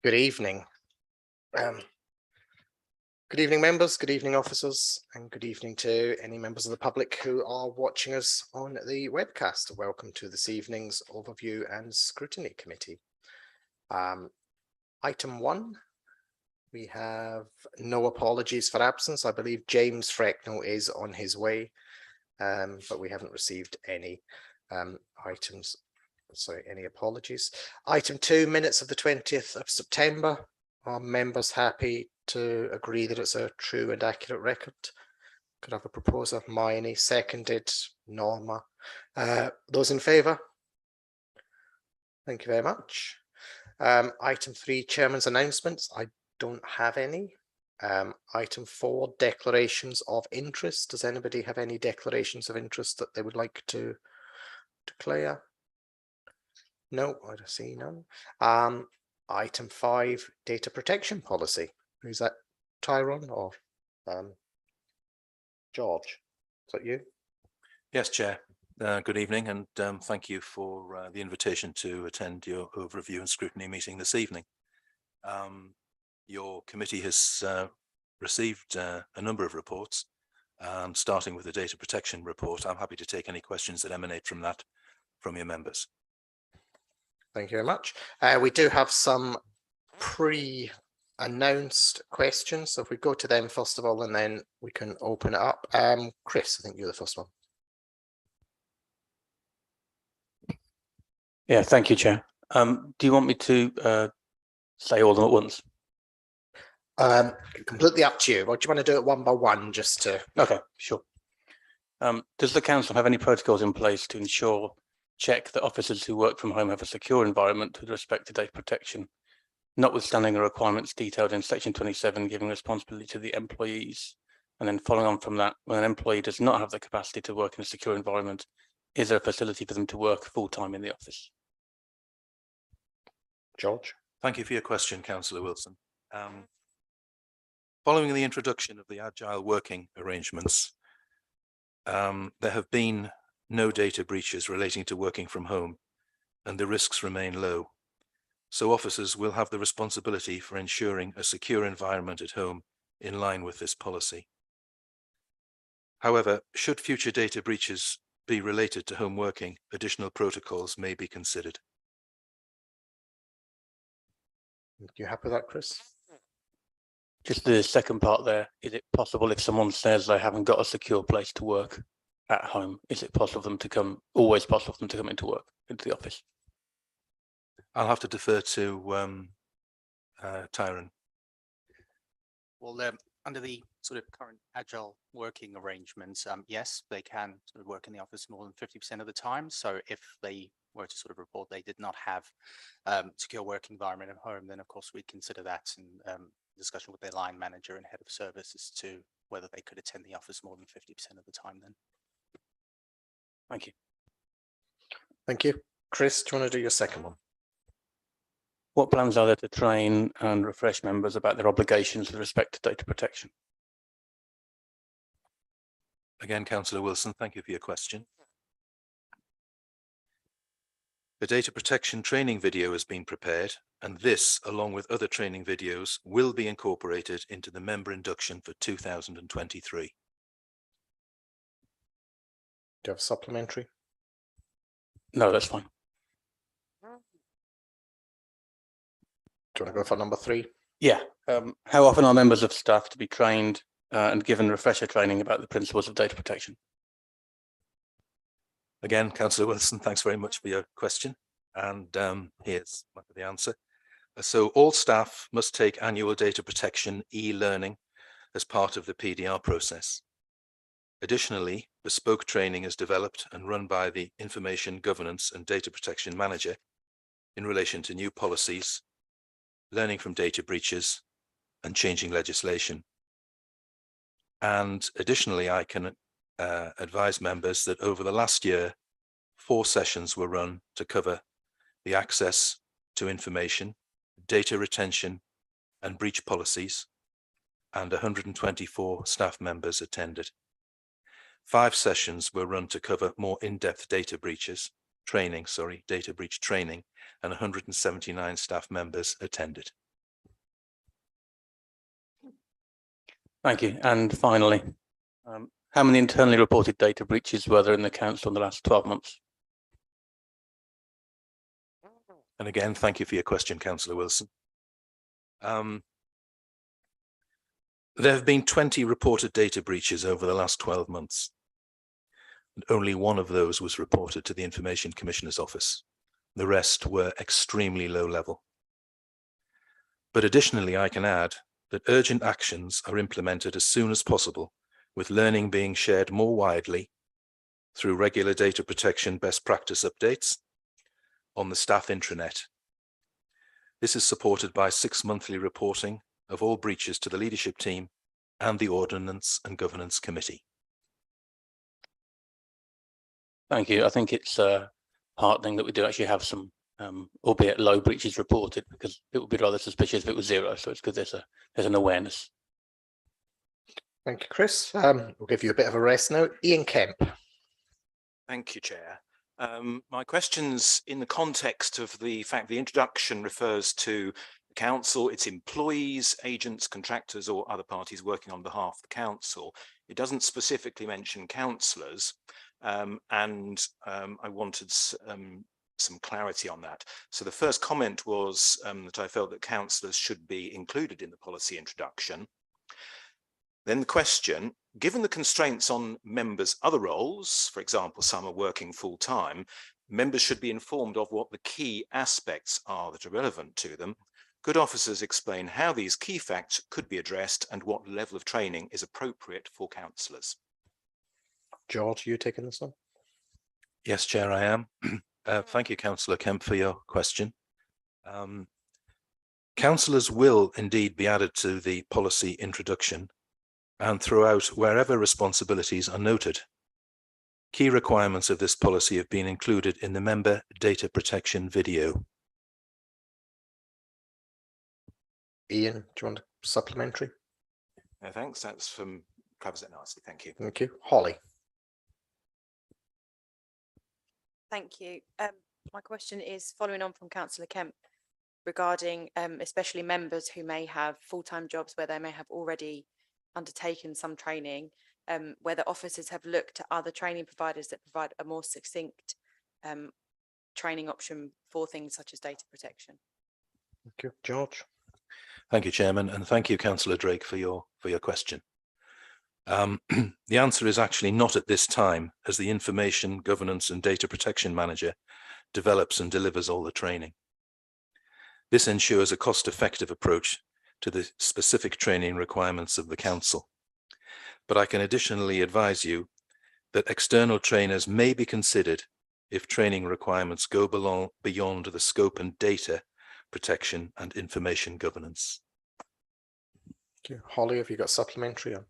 Good evening. Good evening, members, good evening, officers, and good evening to any members of the public who are watching us on the webcast. Welcome to this evening's Overview and Scrutiny Committee. Item 1, we have no apologies for absence. I believe James Frecknell is on his way, but we haven't received any any apologies. Item 2, minutes of the 20th of September. Are members happy to agree that it's a true and accurate record? Could I have a proposer? Miney, seconded. Norma. Those in favour? Thank you very much. Item 3, Chairman's announcements. I don't have any. Item 4, declarations of interest. Does anybody have any declarations of interest that they would like to declare? No, I don't see none. Item 5, data protection policy. Who's that? Tyrone or George? Is that you? Yes, Chair. Good evening, and thank you for the invitation to attend your overview and scrutiny meeting this evening. Your committee has received a number of reports, starting with the data protection report. I'm happy to take any questions that emanate from that from your members. Thank you very much. We do have some pre-announced questions, so if we go to them first of all, and then we can open it up. Chris, I think you're the first one. Yeah, thank you, Chair. Do you want me to say all of them at once? Completely up to you. Or do you want to do it one by one, just to? Okay, sure. Does the council have any protocols in place to check that officers who work from home have a secure environment with respect to data protection, notwithstanding the requirements detailed in section 27, giving responsibility to the employees? And then following on from that, when an employee does not have the capacity to work in a secure environment, is there a facility for them to work full-time in the office? George? Thank you for your question, Councillor Wilson. Following the introduction of the agile working arrangements, there have been no data breaches relating to working from home, and the risks remain low. So officers will have the responsibility for ensuring a secure environment at home in line with this policy. However, should future data breaches be related to home working, additional protocols may be considered. You happy with that, Chris? Just the second part there, is it possible if someone says they haven't got a secure place to work at home, is it possible for them to come, always possible for them to come into work, into the office? I'll have to defer to Tyrone. Well, under the sort of current agile working arrangements, yes, they can sort of work in the office more than 50% of the time. So if they were to sort of report they did not have secure work environment at home, then of course we consider that in discussion with their line manager and head of service as to whether they could attend the office more than 50% of the time then. Thank you. Thank you. Chris, do you want to do your second one? What plans are there to train and refresh members about their obligations with respect to data protection? Again, Councillor Wilson, thank you for your question. The data protection training video has been prepared, and this, along with other training videos, will be incorporated into the member induction for 2023. Do you have a supplementary? No, that's fine. Do you want to go for number 3? Yeah. How often are members of staff to be trained and given refresher training about the principles of data protection? Again, Councillor Wilson, thanks very much for your question. And here's the answer. So all staff must take annual data protection e-learning as part of the PDR process. Additionally, bespoke training is developed and run by the Information Governance and Data Protection Manager in relation to new policies, learning from data breaches, and changing legislation. And additionally, I can advise members that over the last year, 4 sessions were run to cover the access to information, data retention, and breach policies, and 124 staff members attended. 5 sessions were run to cover more in-depth data breach training, and 179 staff members attended. Thank you. And finally, how many internally reported data breaches were there in the council in the last 12 months? And again, thank you for your question, Councillor Wilson. There have been 20 reported data breaches over the last 12 months. And only one of those was reported to the Information Commissioner's Office. The rest were extremely low level. But additionally, I can add that urgent actions are implemented as soon as possible, with learning being shared more widely through regular data protection best practice updates on the staff intranet. This is supported by 6 monthly reporting of all breaches to the leadership team and the Ordnance and Governance Committee. Thank you. I think it's heartening that we do actually have some, albeit low breaches reported, because it would be rather suspicious if it was zero. So it's good there's an awareness. Thank you, Chris. We'll give you a bit of a rest now. Ian Kemp. Thank you, Chair. My question's in the context of the fact the introduction refers to the council, its employees, agents, contractors, or other parties working on behalf of the council. It doesn't specifically mention councillors, and I wanted some clarity on that. So the first comment was that I felt that councillors should be included in the policy introduction. Then the question, given the constraints on members' other roles, for example, some are working full-time, members should be informed of what the key aspects are that are relevant to them. Could officers explain how these key facts could be addressed and what level of training is appropriate for councillors? George, are you taking this one? Yes, Chair, I am. Thank you, Councillor Kemp, for your question. Councillors will indeed be added to the policy introduction and throughout wherever responsibilities are noted. Key requirements of this policy have been included in the member data protection video. Ian, do you want a supplementary? Thanks, that's covers it nicely, thank you. Thank you. Holly. Thank you. My question is following on from Councillor Kemp regarding especially members who may have full-time jobs where they may have already undertaken some training, whether officers have looked at other training providers that provide a more succinct training option for things such as data protection. Thank you. George. Thank you, Chairman, and thank you, Councillor Drake, for your question. The answer is actually not at this time, as the Information Governance and Data Protection Manager develops and delivers all the training. This ensures a cost-effective approach to the specific training requirements of the Council. But I can additionally advise you that external trainers may be considered if training requirements go beyond the scope and data protection and information governance. Thank you. Holly, have you got supplementary on?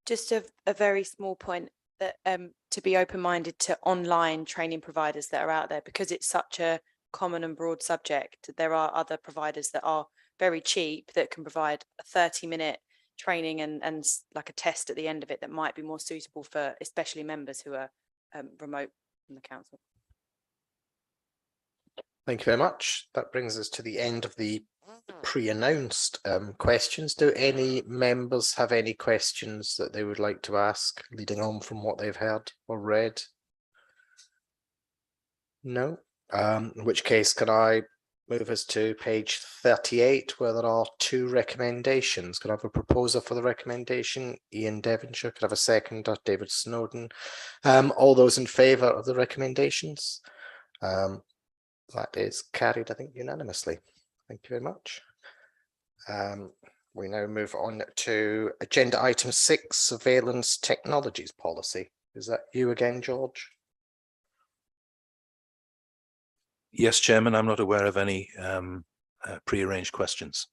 Just a very small point that to be open-minded to online training providers that are out there, because it's such a common and broad subject. There are other providers that are very cheap that can provide a 30-minute training and like a test at the end of it that might be more suitable for especially members who are remote from the council. Thank you very much. That brings us to the end of the pre-announced questions. Do any members have any questions that they would like to ask, leading on from what they've heard or read? No? In which case, can I move us to page 38, where there are 2 recommendations? Could I have a proposer for the recommendation? Ian Devonshire. Could I have a seconder? David Snowden. All those in favour of the recommendations? That is carried, I think, unanimously. Thank you very much. We now move on to agenda item 6, surveillance technologies policy. Is that you again, George? Yes, Chairman, I'm not aware of any pre-arranged questions.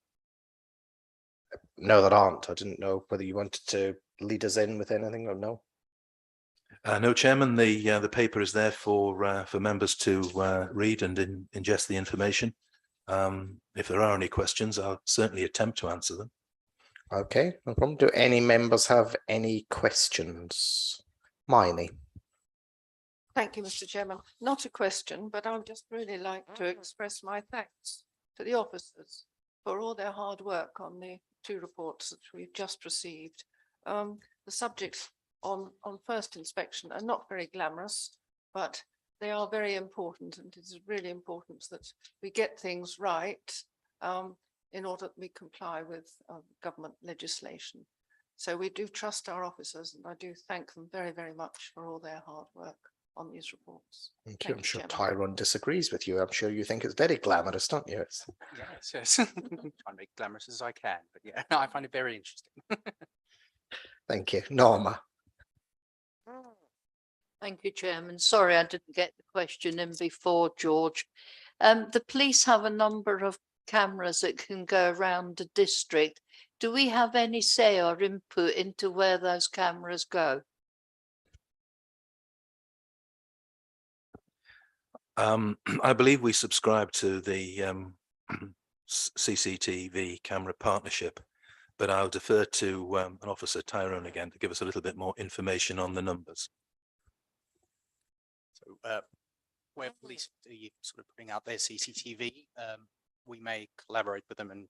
No, there aren't. I didn't know whether you wanted to lead us in with anything or no. No, Chairman, the paper is there for members to read and ingest the information. If there are any questions, I'll certainly attempt to answer them. Okay, no problem. Do any members have any questions? Miney. Thank you, Mr. Chairman. Not a question, but I would just really like to express my thanks to the officers for all their hard work on the 2 reports that we've just received. The subjects on first inspection are not very glamorous, but they are very important, and it is really important that we get things right in order that we comply with government legislation. So we do trust our officers, and I do thank them very, very much for all their hard work on these reports. Thank you. I'm sure Chairman. Tyrone disagrees with you. I'm sure you think it's very glamorous, don't you? It's... Yes, yes. Try and make glamorous as I can, but yeah, I find it very interesting. Thank you. Norma. Thank you, Chairman. Sorry, I didn't get the question in before, George. The police have a number of cameras that can go around the district. Do we have any say or input into where those cameras go? I believe we subscribe to the CCTV camera partnership, but I'll defer to an officer, Tyrone, again, to give us a little bit more information on the numbers. So where police are sort of putting out their CCTV, we may collaborate with them and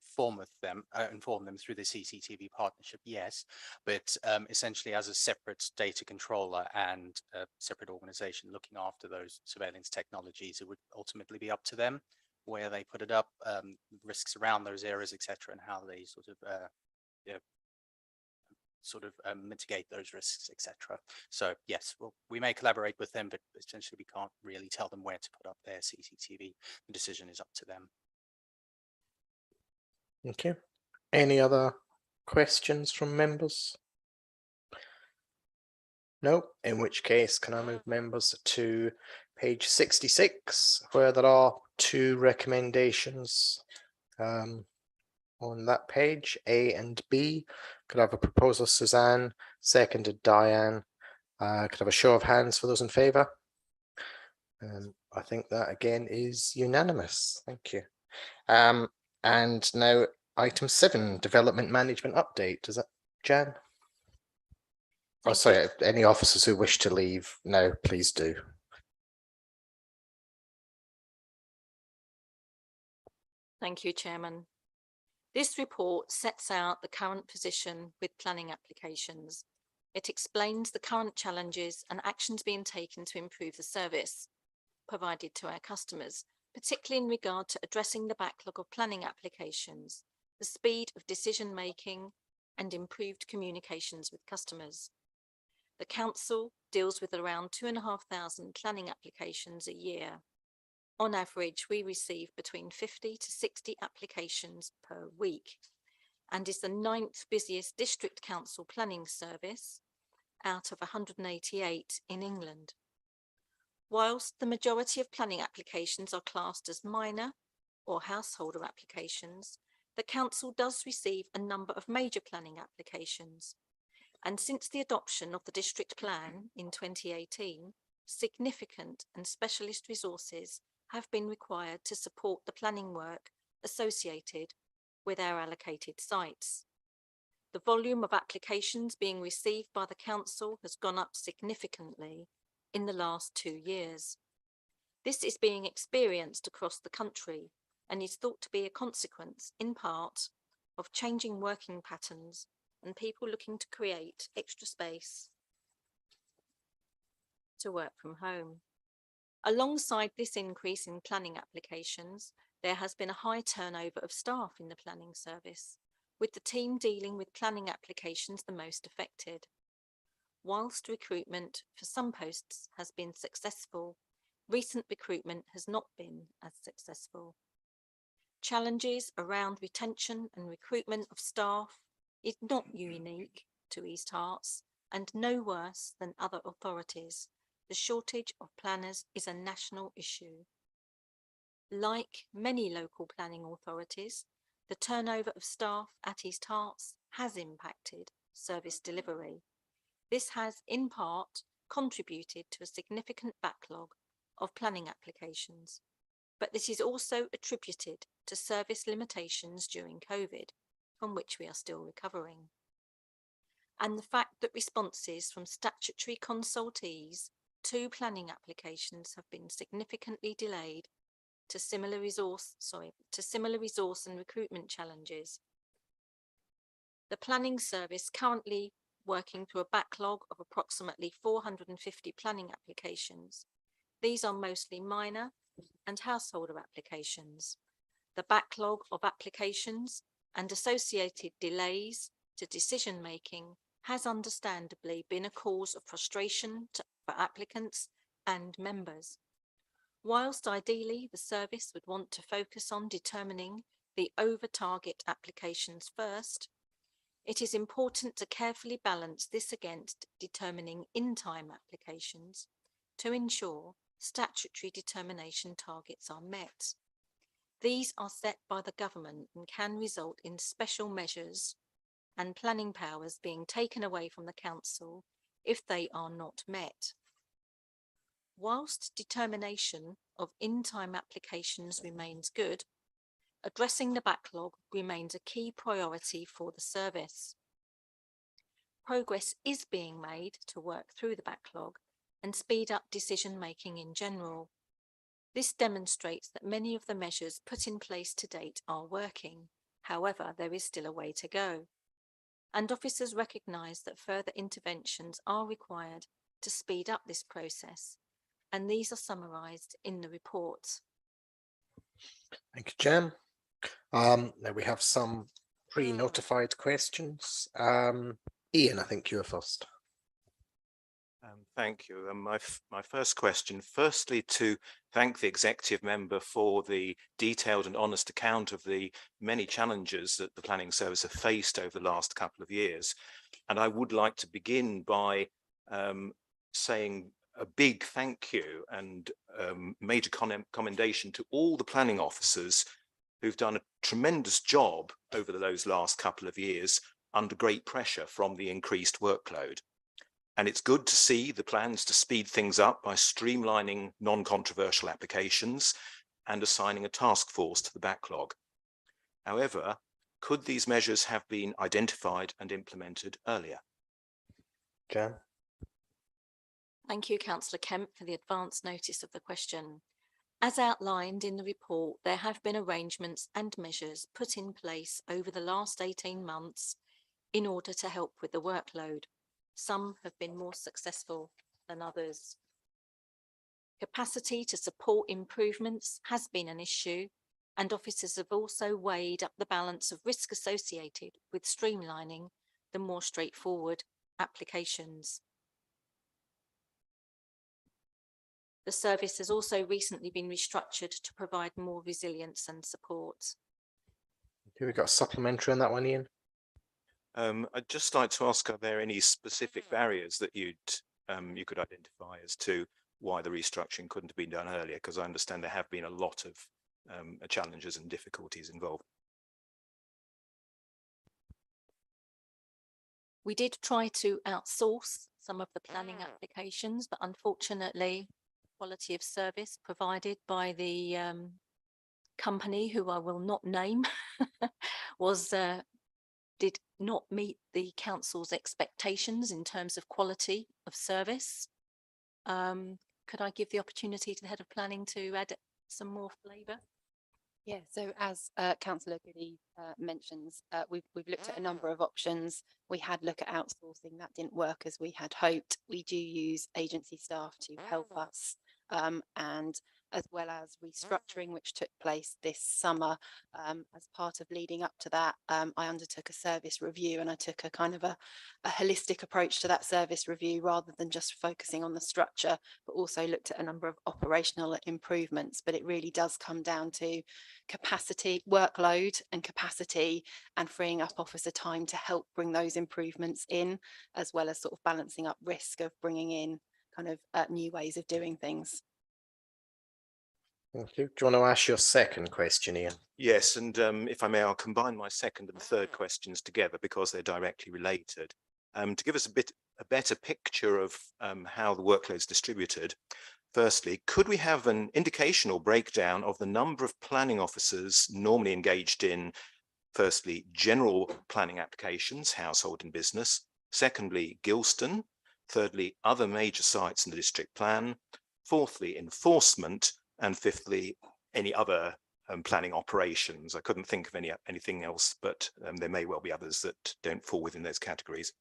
inform them through the CCTV partnership, yes, but essentially as a separate data controller and a separate organization looking after those surveillance technologies, it would ultimately be up to them where they put it up, risks around those areas, etc., and how they sort of mitigate those risks, etc. So yes, well, we may collaborate with them, but essentially we can't really tell them where to put up their CCTV. The decision is up to them. Okay. Any other questions from members? No, in which case can I move members to page 66, where there are 2 recommendations on that page, A and B. Could I have a proposal, Suzanne, seconded Diane. Could I have a show of hands for those in favour? I think that again is unanimous. Thank you. And now item 7, development management update. Is that Jan? Oh, sorry, any officers who wish to leave now, please do. Thank you, Chairman. This report sets out the current position with planning applications. It explains the current challenges and actions being taken to improve the service provided to our customers, particularly in regard to addressing the backlog of planning applications, the speed of decision-making, and improved communications with customers. The Council deals with around 2,500 planning applications a year. On average, we receive between 50 to 60 applications per week and is the 9th busiest district council planning service out of 188 in England. Whilst the majority of planning applications are classed as minor or householder applications, the council does receive a number of major planning applications. And since the adoption of the district plan in 2018, significant and specialist resources have been required to support the planning work associated with our allocated sites. The volume of applications being received by the council has gone up significantly in the last 2 years. This is being experienced across the country and is thought to be a consequence, in part, of changing working patterns and people looking to create extra space to work from home. Alongside this increase in planning applications, there has been a high turnover of staff in the planning service, with the team dealing with planning applications the most affected. Whilst recruitment for some posts has been successful, recent recruitment has not been as successful. Challenges around retention and recruitment of staff is not unique to East Herts and no worse than other authorities. The shortage of planners is a national issue. Like many local planning authorities, the turnover of staff at East Herts has impacted service delivery. This has, in part, contributed to a significant backlog of planning applications, but this is also attributed to service limitations during COVID, from which we are still recovering. And the fact that responses from statutory consultees to planning applications have been significantly delayed to similar resource and recruitment challenges. The planning service currently working through a backlog of approximately 450 planning applications. These are mostly minor and householder applications. The backlog of applications and associated delays to decision-making has understandably been a cause of frustration for applicants and members. Whilst ideally the service would want to focus on determining the over-target applications first, it is important to carefully balance this against determining in-time applications to ensure statutory determination targets are met. These are set by the government and can result in special measures and planning powers being taken away from the council if they are not met. Whilst determination of in-time applications remains good, addressing the backlog remains a key priority for the service. Progress is being made to work through the backlog and speed up decision-making in general. This demonstrates that many of the measures put in place to date are working. However, there is still a way to go. And officers recognise that further interventions are required to speed up this process, and these are summarised in the report. Thank you, Jem. Now we have some pre-notified questions. Ian, I think you're first. Thank you. My first question, firstly, to thank the executive member for the detailed and honest account of the many challenges that the planning service have faced over the last couple of years. And I would like to begin by saying a big thank you and major commendation to all the planning officers who've done a tremendous job over those last couple of years under great pressure from the increased workload. And it's good to see the plans to speed things up by streamlining non-controversial applications and assigning a task force to the backlog. However, could these measures have been identified and implemented earlier? Jem? Thank you, Councillor Kemp, for the advance notice of the question. As outlined in the report, there have been arrangements and measures put in place over the last 18 months in order to help with the workload. Some have been more successful than others. Capacity to support improvements has been an issue, and officers have also weighed up the balance of risk associated with streamlining the more straightforward applications. The service has also recently been restructured to provide more resilience and support. Have we got a supplementary on that one, Ian? I'd just like to ask, are there any specific barriers that you could identify as to why the restructuring couldn't have been done earlier? Because I understand there have been a lot of challenges and difficulties involved. We did try to outsource some of the planning applications, but unfortunately, quality of service provided by the company, who I will not name, did not meet the council's expectations in terms of quality of service. Could I give the opportunity to the head of planning to add some more flavour? Yeah, so as Councillor Goody mentions, we've looked at a number of options. We had looked at outsourcing, that didn't work as we had hoped. We do use agency staff to help us, and as well as restructuring, which took place this summer. As part of leading up to that, I undertook a service review, and I took a kind of a holistic approach to that service review, rather than just focusing on the structure, but also looked at a number of operational improvements. But it really does come down to capacity, workload and capacity, and freeing up officer time to help bring those improvements in, as well as sort of balancing up risk of bringing in kind of new ways of doing things. Thank you. Do you want to ask your second question, Ian? Yes, and if I may, I'll combine my second and third questions together because they're directly related. To give us a better picture of how the workload is distributed, firstly, could we have an indication or breakdown of the number of planning officers normally engaged in, firstly, general planning applications, household and business, secondly, Gilston, thirdly, other major sites in the district plan, fourthly, enforcement, and fifthly, any other planning operations. I couldn't think of anything else, but there may well be others that don't fall within those categories.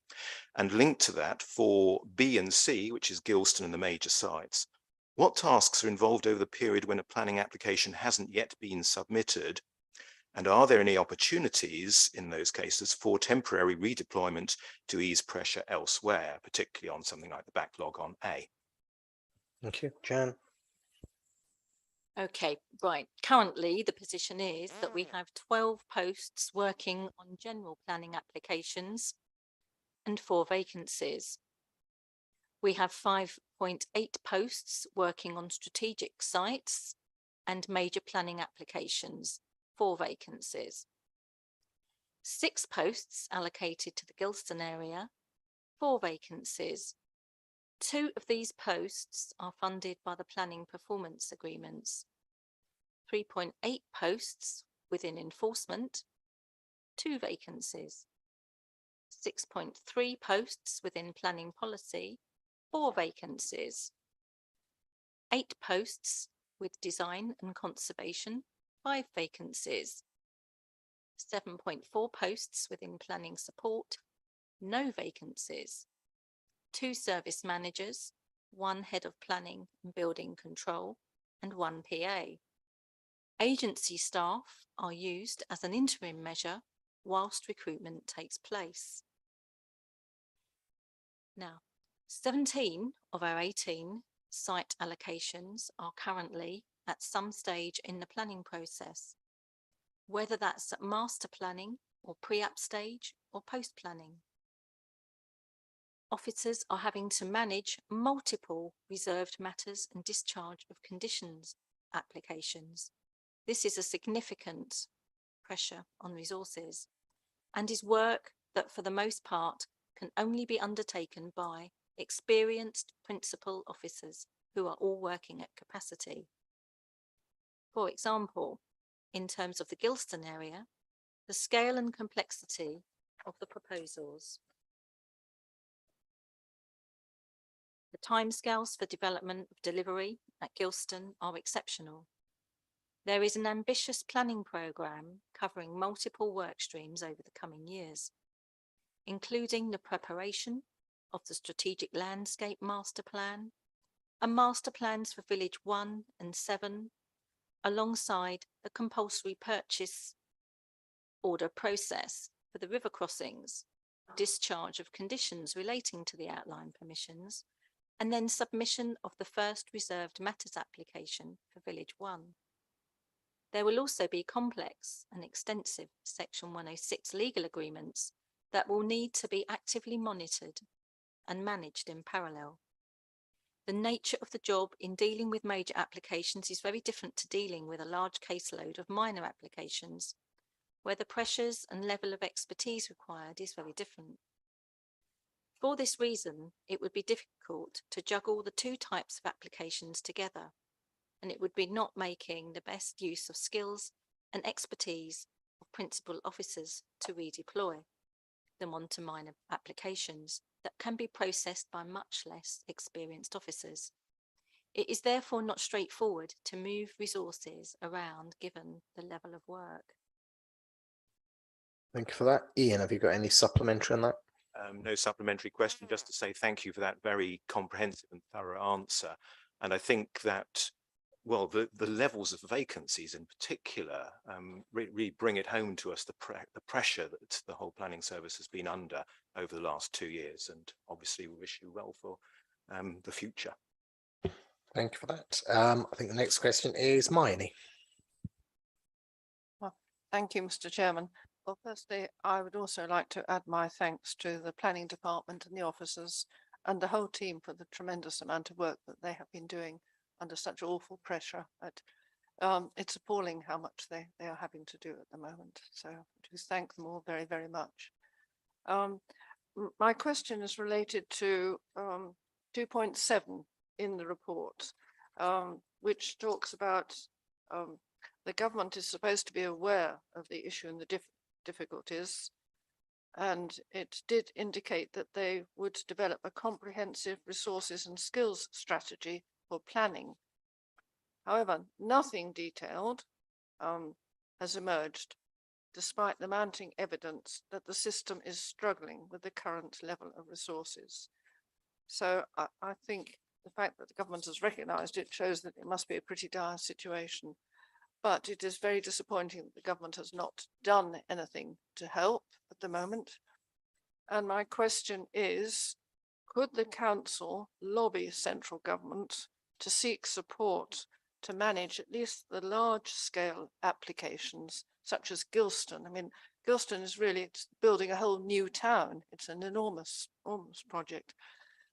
And linked to that, for B and C, which is Gilston and the major sites, what tasks are involved over the period when a planning application hasn't yet been submitted? And are there any opportunities in those cases for temporary redeployment to ease pressure elsewhere, particularly on something like the backlog on A? Thank you. Jan? Okay, right. Currently, the position is that we have 12 posts working on general planning applications and 4 vacancies. We have 5.8 posts working on strategic sites and major planning applications, 4 vacancies. 6 posts allocated to the Gilston area, 4 vacancies. 2 of these posts are funded by the planning performance agreements. 3.8 posts within enforcement, 2 vacancies. 6.3 posts within planning policy, 4 vacancies. 8 posts with design and conservation, 5 vacancies. 7.4 posts within planning support, no vacancies. 2 service managers, 1 head of planning and building control, and 1 PA. Agency staff are used as an interim measure whilst recruitment takes place. Now, 17 of our 18 site allocations are currently at some stage in the planning process, whether that's at master planning or pre-app stage or post-planning. Officers are having to manage multiple reserved matters and discharge of conditions applications. This is a significant pressure on resources and is work that for the most part can only be undertaken by experienced principal officers who are all working at capacity. For example, in terms of the Gilston area, the scale and complexity of the proposals, the timescales for development of delivery at Gilston are exceptional. There is an ambitious planning programme covering multiple work streams over the coming years, including the preparation of the Strategic Landscape Master Plan and Master Plans for Village 1 and 7, alongside the compulsory purchase order process for the river crossings, discharge of conditions relating to the outline permissions, and then submission of the first reserved matters application for Village 1. There will also be complex and extensive Section 106 legal agreements that will need to be actively monitored and managed in parallel. The nature of the job in dealing with major applications is very different to dealing with a large caseload of minor applications, where the pressures and level of expertise required is very different. For this reason, it would be difficult to juggle the 2 types of applications together, and it would be not making the best use of skills and expertise of principal officers to redeploy them onto minor applications that can be processed by much less experienced officers. It is therefore not straightforward to move resources around given the level of work. Thank you for that. Ian, have you got any supplementary on that? No supplementary question, just to say thank you for that very comprehensive and thorough answer. And I think that, well, the levels of vacancies in particular really bring it home to us, the pressure that the whole planning service has been under over the last 2 years. And obviously we wish you well for the future. Thank you for that. I think the next question is Hermione. Well, thank you, Mr. Chairman. Well, firstly, I would also like to add my thanks to the planning department and the officers and the whole team for the tremendous amount of work that they have been doing under such awful pressure. It's appalling how much they are having to do at the moment. So to thank them all very, very much. My question is related to 2.7 in the report, which talks about the government is supposed to be aware of the issue and the difficulties. And it did indicate that they would develop a comprehensive resources and skills strategy for planning. However, nothing detailed has emerged, despite the mounting evidence that the system is struggling with the current level of resources. So I think the fact that the government has recognised it shows that it must be a pretty dire situation. But it is very disappointing that the government has not done anything to help at the moment. And my question is, could the council lobby central government to seek support to manage at least the large scale applications such as Gilston? I mean, Gilston is really building a whole new town. It's an enormous project.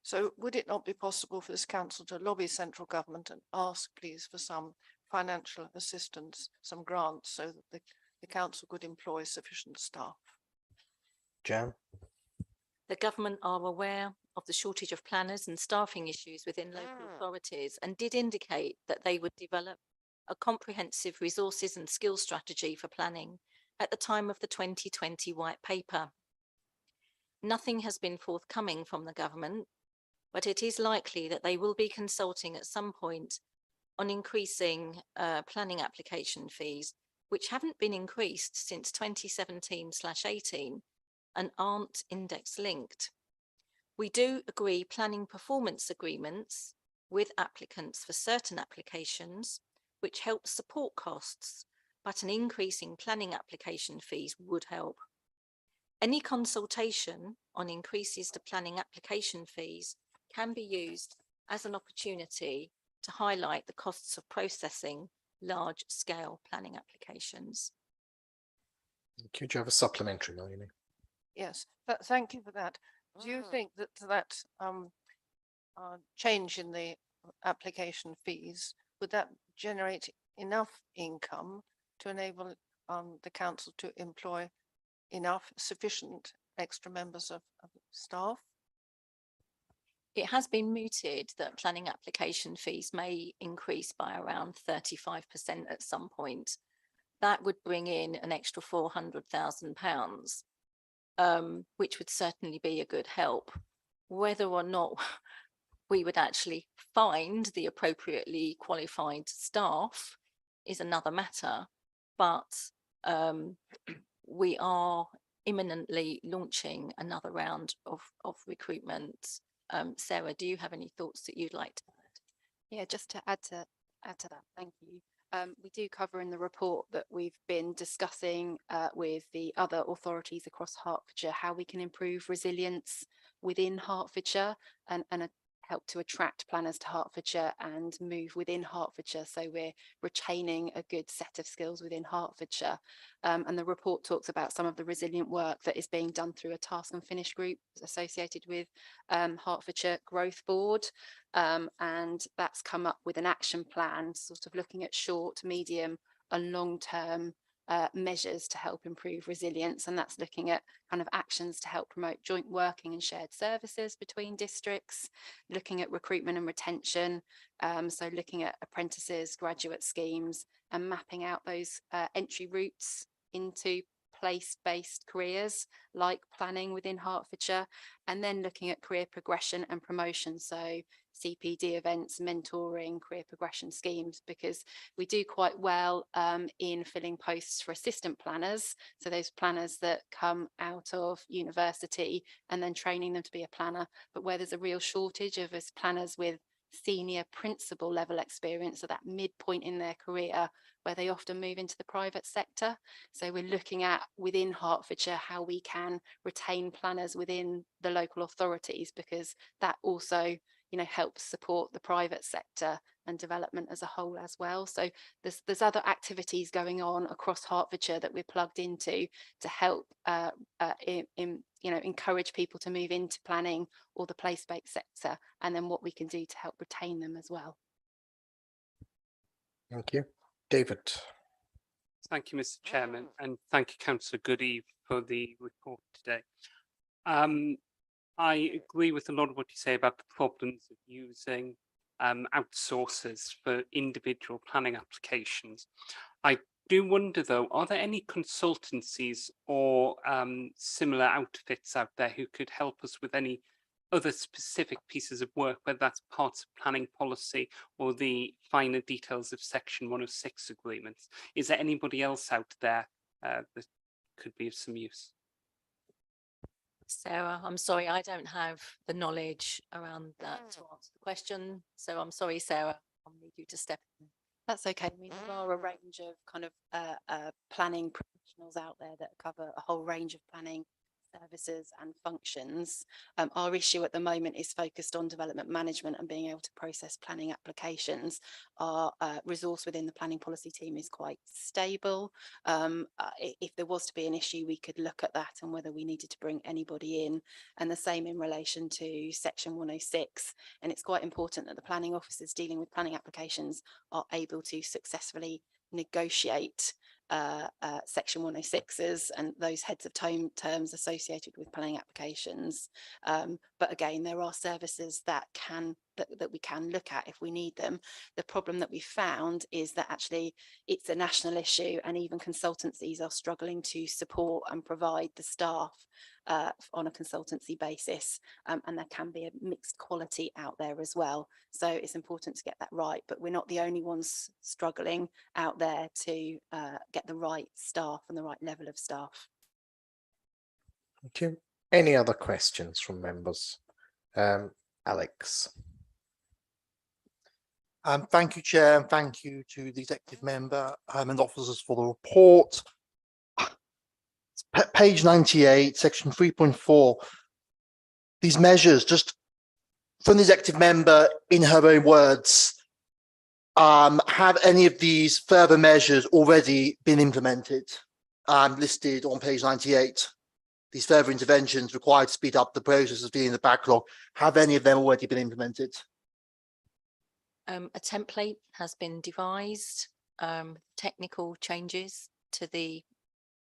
So would it not be possible for this council to lobby central government and ask, please, for some financial assistance, some grants, so that the council could employ sufficient staff? Jan? The government are aware of the shortage of planners and staffing issues within local authorities and did indicate that they would develop a comprehensive resources and skills strategy for planning at the time of the 2020 white paper. Nothing has been forthcoming from the government, but it is likely that they will be consulting at some point on increasing planning application fees, which haven't been increased since 2017/18 and aren't index linked. We do agree planning performance agreements with applicants for certain applications, which helps support costs, but an increase in planning application fees would help. Any consultation on increases to planning application fees can be used as an opportunity to highlight the costs of processing large-scale planning applications. Could you have a supplementary, Melanie? Yes, thank you for that. Do you think that change in the application fees, would that generate enough income to enable the council to employ sufficient extra members of staff? It has been mooted that planning application fees may increase by around 35% at some point. That would bring in an extra £400,000, which would certainly be a good help. Whether or not we would actually find the appropriately qualified staff is another matter, but we are imminently launching another round of recruitment. Sarah, do you have any thoughts that you'd like to add? Yeah, just to add to that, thank you. We do cover in the report that we've been discussing with the other authorities across Hertfordshire how we can improve resilience within Hertfordshire and help to attract planners to Hertfordshire and move within Hertfordshire, so we're retaining a good set of skills within Hertfordshire. And the report talks about some of the resilient work that is being done through a task and finish group associated with Hertfordshire Growth Board, and that's come up with an action plan sort of looking at short, medium and long-term measures to help improve resilience, and that's looking at kind of actions to help promote joint working and shared services between districts, looking at recruitment and retention, so looking at apprentices, graduate schemes and mapping out those entry routes into place-based careers like planning within Hertfordshire, and then looking at career progression and promotion, so CPD events, mentoring, career progression schemes, because we do quite well in filling posts for assistant planners, so those planners that come out of university and then training them to be a planner, but where there's a real shortage of us planners with senior principal level experience at that midpoint in their career where they often move into the private sector. So we're looking at within Hertfordshire how we can retain planners within the local authorities, because that also, you know, helps support the private sector and development as a whole as well. So there's other activities going on across Hertfordshire that we're plugged into to help encourage people to move into planning or the place-based sector, and then what we can do to help retain them as well. Thank you. David. Thank you, Mr. Chairman, and thank you, Councillor Goody, for the report today. I agree with a lot of what you say about the problems of using outsourcers for individual planning applications. I do wonder, though, are there any consultancies or similar outfits out there who could help us with any other specific pieces of work, whether that's parts of planning policy or the finer details of Section 106 agreements? Is there anybody else out there that could be of some use? Sarah, I'm sorry, I don't have the knowledge around that to answer the question. So I'm sorry, Sarah, I'll need you to step in. That's okay. I mean, there are a range of kind of planning professionals out there that cover a whole range of planning services and functions. Our issue at the moment is focused on development management and being able to process planning applications. Our resource within the planning policy team is quite stable. If there was to be an issue, we could look at that and whether we needed to bring anybody in, and the same in relation to Section 106. And it's quite important that the planning officers dealing with planning applications are able to successfully negotiate Section 106s and those heads of terms associated with planning applications. But again, there are services that we can look at if we need them. The problem that we found is that actually it's a national issue, and even consultancies are struggling to support and provide the staff on a consultancy basis, and there can be a mixed quality out there as well. So it's important to get that right, but we're not the only ones struggling out there to get the right staff and the right level of staff. Thank you. Any other questions from members? Alex. Thank you, Chair, and thank you to the executive member and officers for the report. Page 98, section 3.4. These measures, just from the executive member in her own words, have any of these further measures already been implemented? Listed on page 98. These further interventions required to speed up the process of dealing with the backlog. Have any of them already been implemented? A template has been devised. Technical changes to the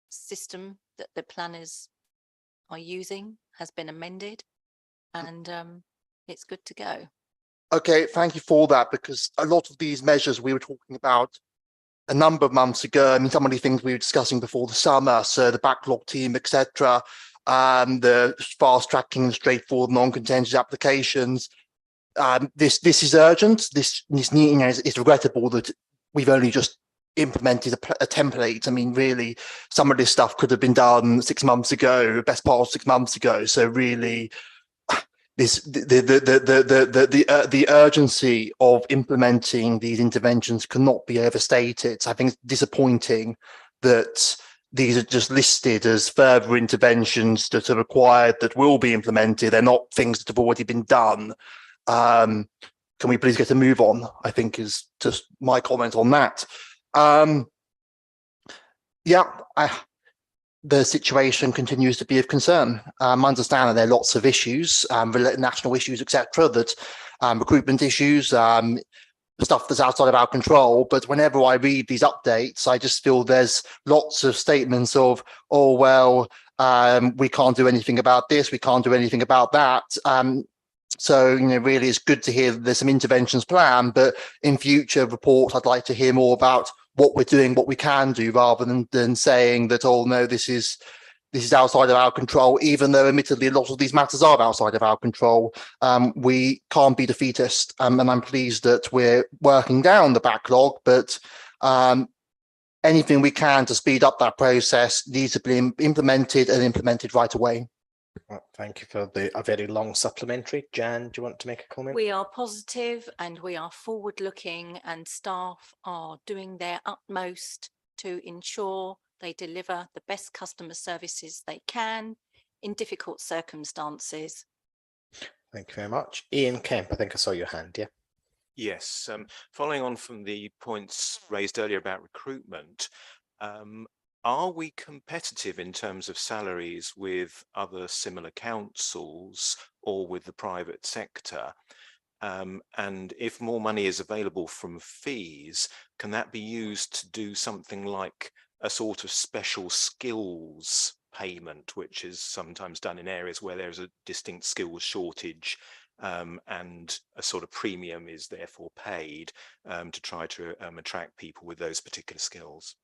system that the planners are using has been amended, and it's good to go. Okay, thank you for that, because a lot of these measures we were talking about a number of months ago. I mean, some of the things we were discussing before the summer, so the backlog team, etc., the fast tracking and straightforward non-contentious applications. This is urgent. This it's regrettable that we've only just implemented a template. I mean, really, some of this stuff could have been done 6 months ago, best part of 6 months ago. So really, the urgency of implementing these interventions cannot be overstated. I think it's disappointing that these are just listed as further interventions that are required, that will be implemented. They're not things that have already been done. Can we please get a move on? I think is just my comment on that. The situation continues to be of concern. I understand that there are lots of issues, national issues, etc., that recruitment issues, stuff that's outside of our control. But whenever I read these updates, I just feel there's lots of statements of, oh, well, we can't do anything about this, we can't do anything about that. So, really, it's good to hear that there's some interventions planned, but in future reports, I'd like to hear more about what we're doing, what we can do, rather than saying that, oh, no, this is outside of our control, even though admittedly a lot of these matters are outside of our control. We can't be defeatist, and I'm pleased that we're working down the backlog, but anything we can to speed up that process needs to be implemented and implemented right away. Well, thank you for a very long supplementary. Jan, do you want to make a comment? We are positive and we are forward looking, and staff are doing their utmost to ensure they deliver the best customer services they can in difficult circumstances. Thank you very much. Ian Kemp, I think I saw your hand, yeah? Yes, following on from the points raised earlier about recruitment, are we competitive in terms of salaries with other similar councils or with the private sector? And if more money is available from fees, can that be used to do something like a sort of special skills payment, which is sometimes done in areas where there's a distinct skills shortage, and a sort of premium is therefore paid to try to attract people with those particular skills?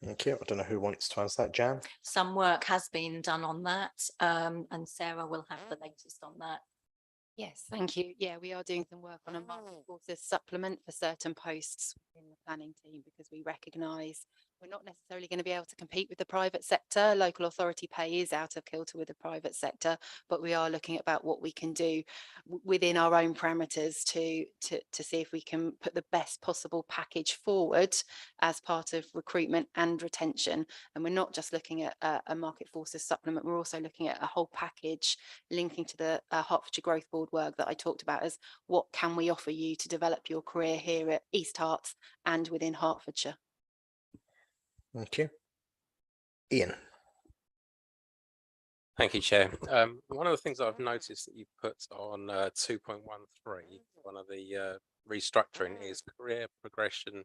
Thank you. I don't know who wants to answer that, Jan. Some work has been done on that, and Sarah will have the latest on that. Yes, thank you. Yeah, we are doing some work on a market forces supplement for certain posts in the planning team because we recognise we're not necessarily going to be able to compete with the private sector. Local authority pay is out of kilter with the private sector, but we are looking about what we can do within our own parameters to see if we can put the best possible package forward as part of recruitment and retention. And we're not just looking at a market forces supplement, we're also looking at a whole package linking to the Hertfordshire Growth Board work that I talked about as what can we offer you to develop your career here at East Herts and within Hertfordshire. Thank you. Ian. Thank you, Chair. One of the things I've noticed that you put on 2.13, one of the restructuring is career progression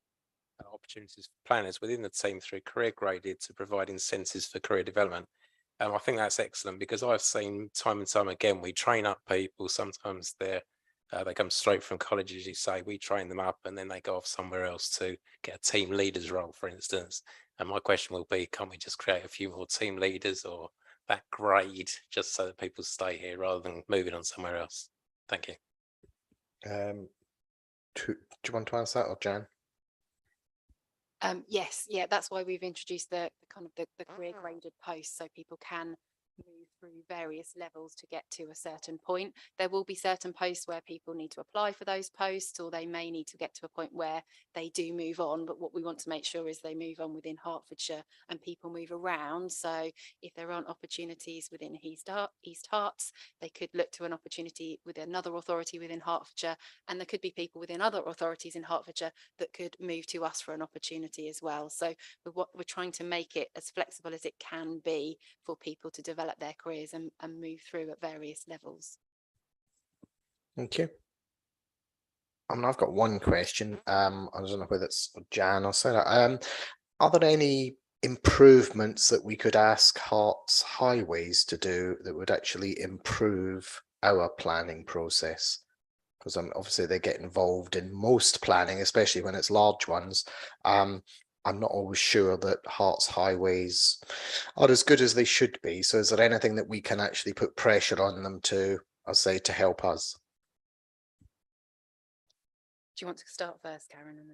opportunities for planners within the team through career graded to provide incentives for career development. I think that's excellent because I've seen time and time again, we train up people, sometimes they come straight from college, as you say, we train them up and then they go off somewhere else to get a team leader's role, for instance. And my question will be, can't we just create a few more team leaders or that grade just so that people stay here rather than moving on somewhere else? Thank you. Do you want to answer that, or Jan? Yes, yeah, that's why we've introduced the kind of the career graded posts so people can move through various levels to get to a certain point. There will be certain posts where people need to apply for those posts, or they may need to get to a point where they do move on. But what we want to make sure is they move on within Hertfordshire and people move around. So if there aren't opportunities within East Herts, they could look to an opportunity with another authority within Hertfordshire, and there could be people within other authorities in Hertfordshire that could move to us for an opportunity as well. So we're trying to make it as flexible as it can be for people to develop their careers and move through at various levels. Thank you. I've got one question. I don't know whether it's Jan or Sarah. Are there any improvements that we could ask Herts Highways to do that would actually improve our planning process? Because obviously they get involved in most planning, especially when it's large ones. I'm not always sure that Herts Highways are as good as they should be. So is there anything that we can actually put pressure on them to, I'll say, to help us? Do you want to start first, Karen? And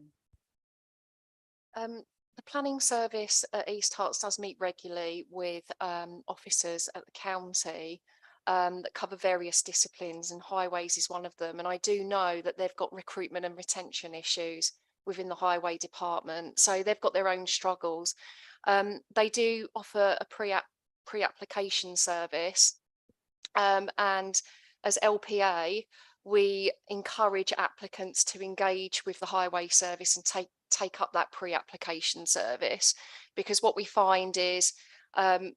then the planning service at East Herts does meet regularly with officers at the county that cover various disciplines, and highways is one of them. And I do know that they've got recruitment and retention issues within the highway department, so they've got their own struggles. They do offer a pre-application service, and as LPA we encourage applicants to engage with the highway service and take up that pre-application service, because what we find is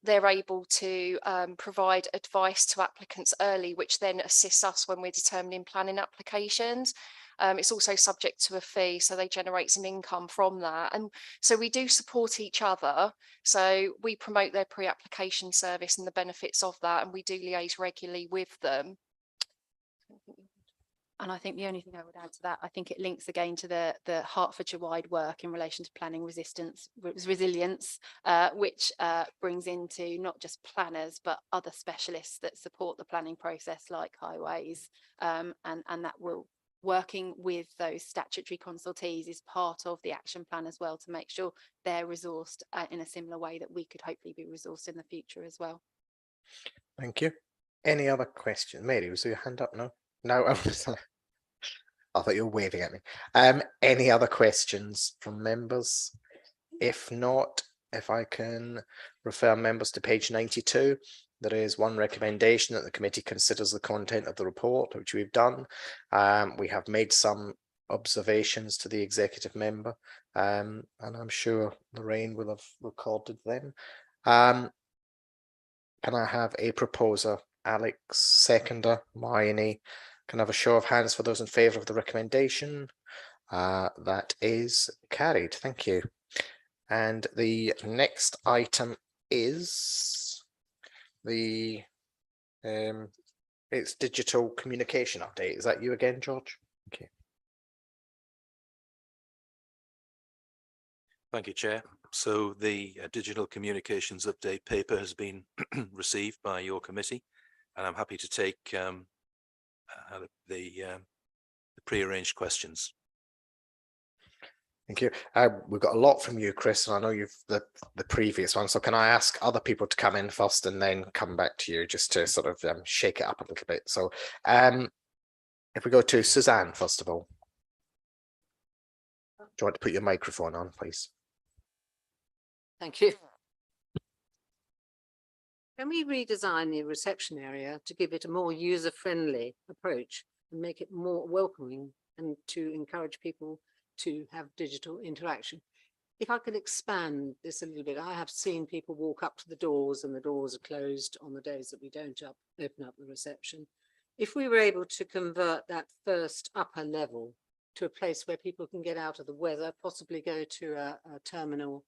they're able to provide advice to applicants early, which then assists us when we're determining planning applications. It's also subject to a fee, so they generate some income from that. And so we do support each other. So we promote their pre-application service and the benefits of that, and we do liaise regularly with them. And I think the only thing I would add to that, I think it links again to the Hertfordshire-wide work in relation to planning resilience, which brings into not just planners, but other specialists that support the planning process, like highways, and that will working with those statutory consultees is part of the action plan as well, to make sure they're resourced in a similar way that we could hopefully be resourced in the future as well. Thank you. Any other question? Mary, was your hand up? No? No, I thought you were waving at me. Any other questions from members? If not, if I can refer members to page 92, there is one recommendation that the committee considers the content of the report, which we've done. We have made some observations to the executive member, and I'm sure Lorraine will have recorded them. Can I have a proposer? Alex, seconder, Hermione. Can I have a show of hands for those in favour of the recommendation? That is carried. Thank you. And the next item is the it's digital communication update. Is that you again, George? Okay. Thank you, Chair. So the digital communications update paper has been received by your committee, and I'm happy to take the pre-arranged questions. Thank you. We've got a lot from you, Chris, and I know you've the previous one. So can I ask other people to come in first and then come back to you just to sort of shake it up a little bit? So if we go to Suzanne, first of all. Do you want to put your microphone on, please? Thank you. Can we redesign the reception area to give it a more user-friendly approach and make it more welcoming and to encourage people to have digital interaction? If I could expand this a little bit, I have seen people walk up to the doors and the doors are closed on the days that we don't open up the reception. If we were able to convert that first upper level to a place where people can get out of the weather, possibly go to a terminal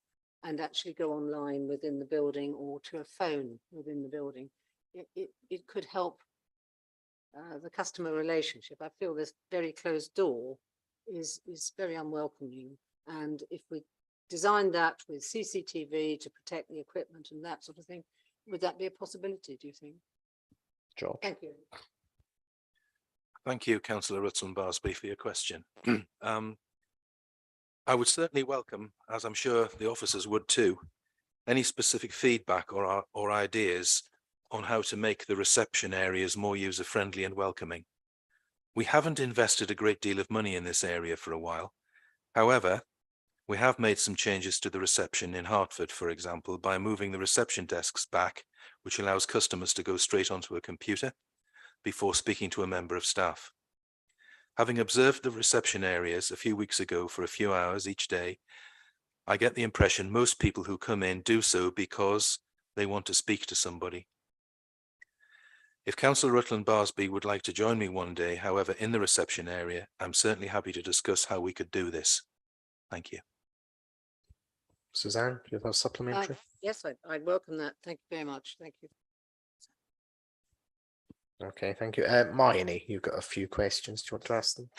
and actually go online within the building or to a phone within the building, it could help the customer relationship. I feel this very closed door is very unwelcoming. And if we design that with CCTV to protect the equipment and that sort of thing, would that be a possibility, do you think? George. Thank you. Thank you, Councillor Rutland-Barsby, for your question. I would certainly welcome, as I'm sure the officers would too, any specific feedback or ideas on how to make the reception areas more user-friendly and welcoming. We haven't invested a great deal of money in this area for a while. However, we have made some changes to the reception in Hertford, for example, by moving the reception desks back, which allows customers to go straight onto a computer before speaking to a member of staff. Having observed the reception areas a few weeks ago for a few hours each day, I get the impression most people who come in do so because they want to speak to somebody. If Councillor Rutland-Barsby would like to join me one day, however, in the reception area, I'm certainly happy to discuss how we could do this. Thank you. Suzanne, do you have a supplementary? Yes, I'd welcome that. Thank you very much. Thank you. Okay, thank you. Marnie, you've got a few questions. Do you want to ask them?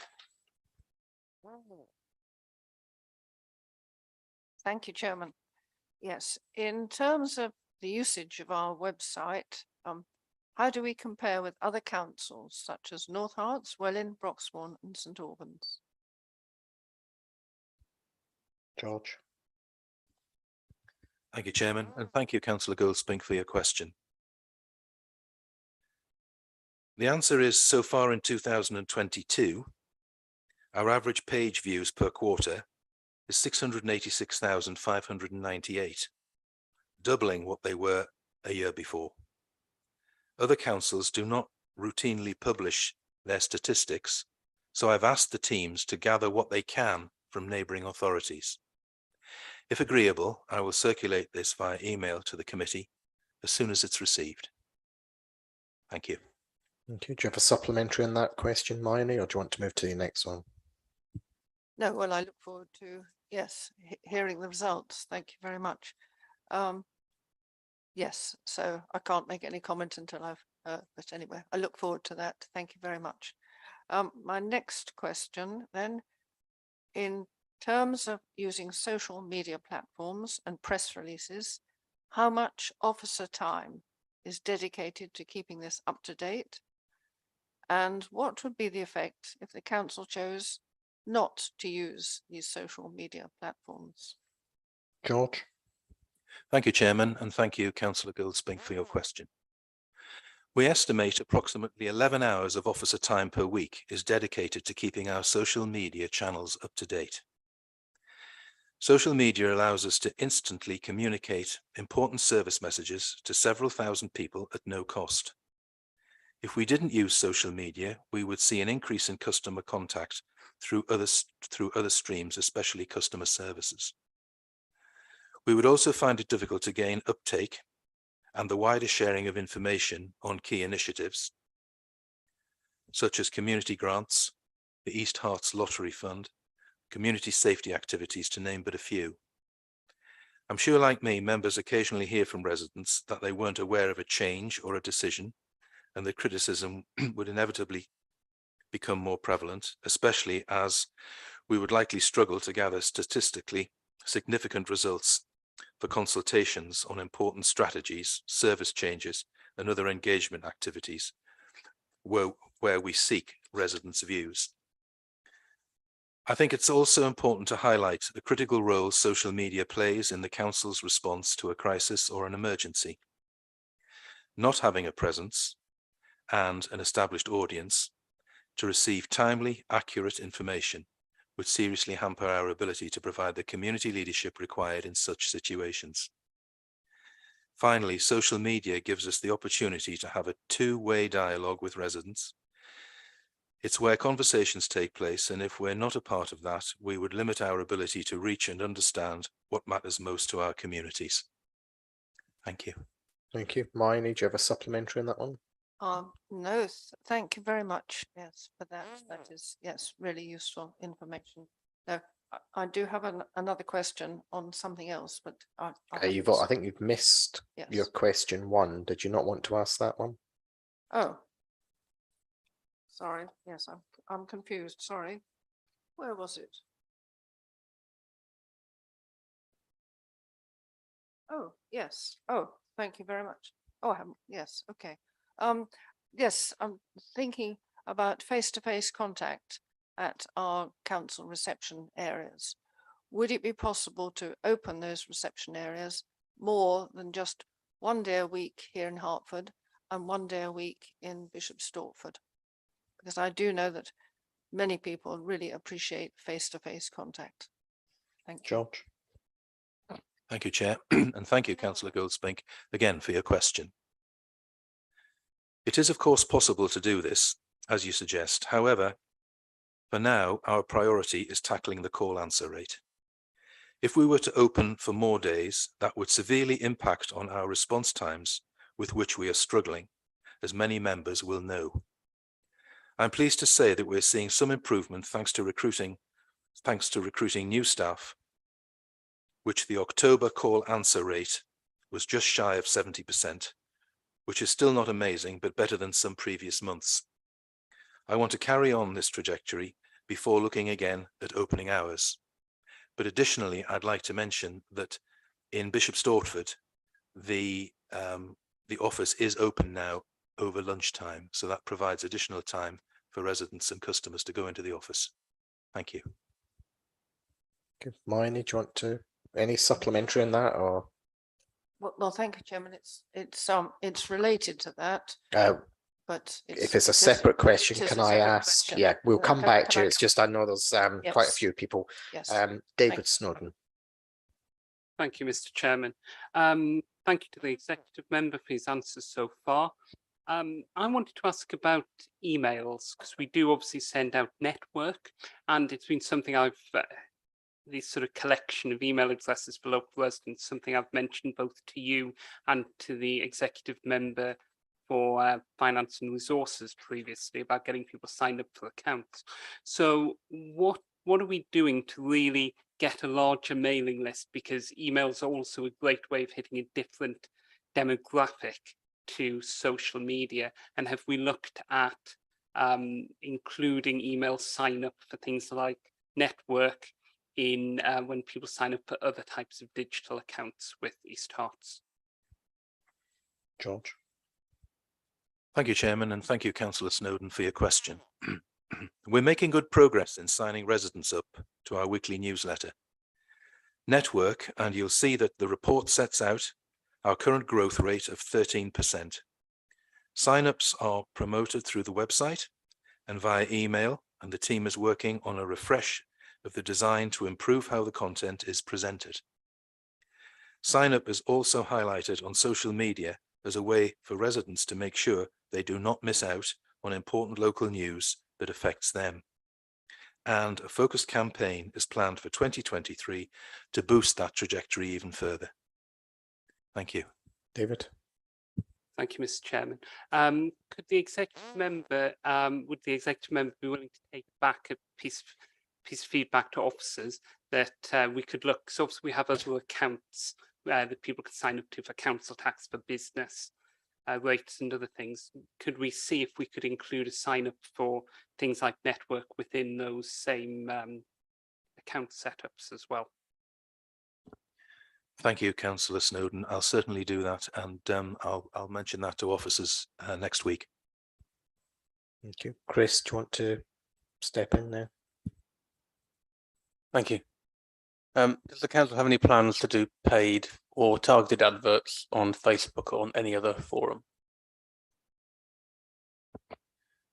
Thank you, Chairman. Yes, in terms of the usage of our website, how do we compare with other councils such as North Herts, Welwyn, Broxbourne and St Albans? George. Thank you, Chairman, and thank you, Councillor Goldspink, for your question. The answer is, so far in 2022, our average page views per quarter is 686,598, doubling what they were a year before. Other councils do not routinely publish their statistics, so I've asked the teams to gather what they can from neighbouring authorities. If agreeable, I will circulate this via email to the committee as soon as it's received. Thank you. Thank you. Do you have a supplementary on that question, Marnie, or do you want to move to the next one? No, well, I look forward to, yes, hearing the results. Thank you very much. Yes, so I can't make any comment until I've, but anyway, I look forward to that. Thank you very much. My next question then, in terms of using social media platforms and press releases, how much officer time is dedicated to keeping this up to date? And what would be the effect if the council chose not to use these social media platforms? George. Thank you, Chairman, and thank you, Councillor Goldspink, for your question. We estimate approximately 11 hours of officer time per week is dedicated to keeping our social media channels up to date. Social media allows us to instantly communicate important service messages to several thousand people at no cost. If we didn't use social media, we would see an increase in customer contact through other streams, especially customer services. We would also find it difficult to gain uptake and the wider sharing of information on key initiatives, such as community grants, the East Herts Lottery Fund, community safety activities, to name but a few. I'm sure, like me, members occasionally hear from residents that they weren't aware of a change or a decision, and the criticism would inevitably become more prevalent, especially as we would likely struggle to gather statistically significant results for consultations on important strategies, service changes, and other engagement activities, were where we seek residents' views. I think it's also important to highlight the critical role social media plays in the Council's response to a crisis or an emergency. Not having a presence and an established audience to receive timely, accurate information would seriously hamper our ability to provide the community leadership required in such situations. Finally, social media gives us the opportunity to have a two-way dialogue with residents. It's where conversations take place, and if we're not a part of that, we would limit our ability to reach and understand what matters most to our communities. Thank you. Thank you. Miney, do you have a supplementary in that one? No, thank you very much. Yes, for that. That is, yes, really useful information. No, I do have another question on something else, but I think you've missed your question 1. Did you not want to ask that one? Oh, sorry. Yes, I'm confused. Sorry. Where was it? Oh, yes. Oh, thank you very much. Oh, I haven't. Yes. Okay. Yes, I'm thinking about face-to-face contact at our council reception areas. Would it be possible to open those reception areas more than just one day a week here in Hertford and one day a week in Bishop Stortford? Because I do know that many people really appreciate face-to-face contact. Thank you. George. Thank you, Chair, and thank you, Councillor Goldspink, again for your question. It is, of course, possible to do this, as you suggest. However, for now, our priority is tackling the call answer rate. If we were to open for more days, that would severely impact on our response times, with which we are struggling, as many members will know. I'm pleased to say that we're seeing some improvement thanks to recruiting new staff, which the October call answer rate was just shy of 70%, which is still not amazing, but better than some previous months. I want to carry on this trajectory before looking again at opening hours. But additionally, I'd like to mention that in Bishop Stortford, the office is open now over lunchtime, so that provides additional time for residents and customers to go into the office. Thank you. Okay. Miney, do you want to any supplementary in that, or? Well, thank you, Chairman. It's related to that. But if it's a separate question, can I ask? Question. Yeah, we'll come back to I it. It's just I know there's quite a few people. Yes. David Snowden. Thank you, Mr. Chairman. Thank you to the executive member for his answers so far. I wanted to ask about emails, because we do obviously send out network, and it's been something I've this sort of collection of email addresses for local residents, something I've mentioned both to you and to the executive member for finance and resources previously about getting people signed up for accounts. So what are we doing to really get a larger mailing list? Because emails are also a great way of hitting a different demographic to social media. And have we looked at including email sign up for things like network in when people sign up for other types of digital accounts with East Herts? George. Thank you, Chairman, and thank you, Councillor Snowden, for your question. We're making good progress in signing residents up to our weekly newsletter. Network, and you'll see that the report sets out our current growth rate of 13%. Sign-ups are promoted through the website and via email, and the team is working on a refresh of the design to improve how the content is presented. Sign-up is also highlighted on social media as a way for residents to make sure they do not miss out on important local news that affects them. And a focused campaign is planned for 2023 to boost that trajectory even further. Thank you. David. Thank you, Mr. Chairman. Could the executive member, would the executive member be willing to take back a piece of feedback to officers that we could look, so obviously we have other accounts that people could sign up to for council tax, for business rates and other things. Could we see if we could include a sign up for things like network within those same account setups as well? Thank you, Councillor Snowden. I'll certainly do that, and I'll mention that to officers next week. Thank you. Chris, do you want to step in there? Thank you. Does the council have any plans to do paid or targeted adverts on Facebook or on any other forum?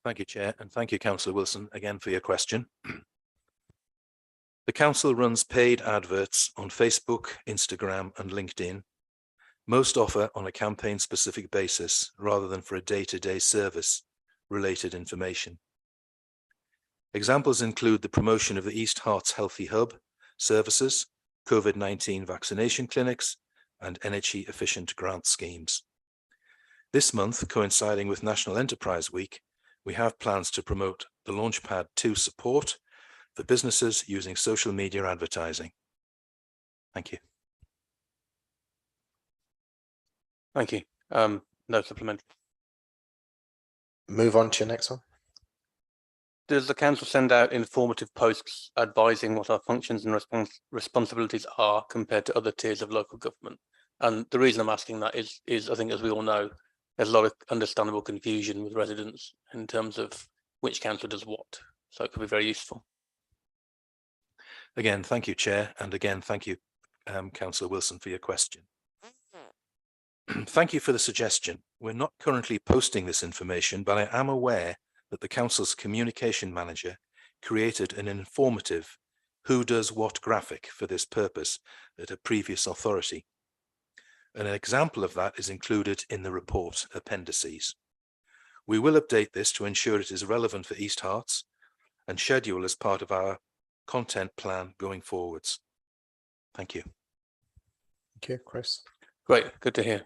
Thank you, Chair, and thank you, Councillor Wilson, again for your question. The council runs paid adverts on Facebook, Instagram and LinkedIn. Most offer on a campaign-specific basis rather than for a day-to-day service-related information. Examples include the promotion of the East Herts Healthy Hub services, COVID-19 vaccination clinics, and energy-efficient grant schemes. This month, coinciding with National Enterprise Week, we have plans to promote the Launchpad 2 support for businesses using social media advertising. Thank you. Thank you. No supplementary. Move on to your next one. Does the council send out informative posts advising what our functions and responsibilities are compared to other tiers of local government? And the reason I'm asking that is I think, as we all know, there's a lot of understandable confusion with residents in terms of which council does what. So it could be very useful. Again, thank you, Chair, and again, thank you, Councillor Wilson, for your question. Thank you for the suggestion. We're not currently posting this information, but I am aware that the Council's communication manager created an informative who does what graphic for this purpose at a previous authority. An example of that is included in the report appendices. We will update this to ensure it is relevant for East Herts and schedule as part of our content plan going forwards. Thank you. Thank you, Chris. Great, good to hear.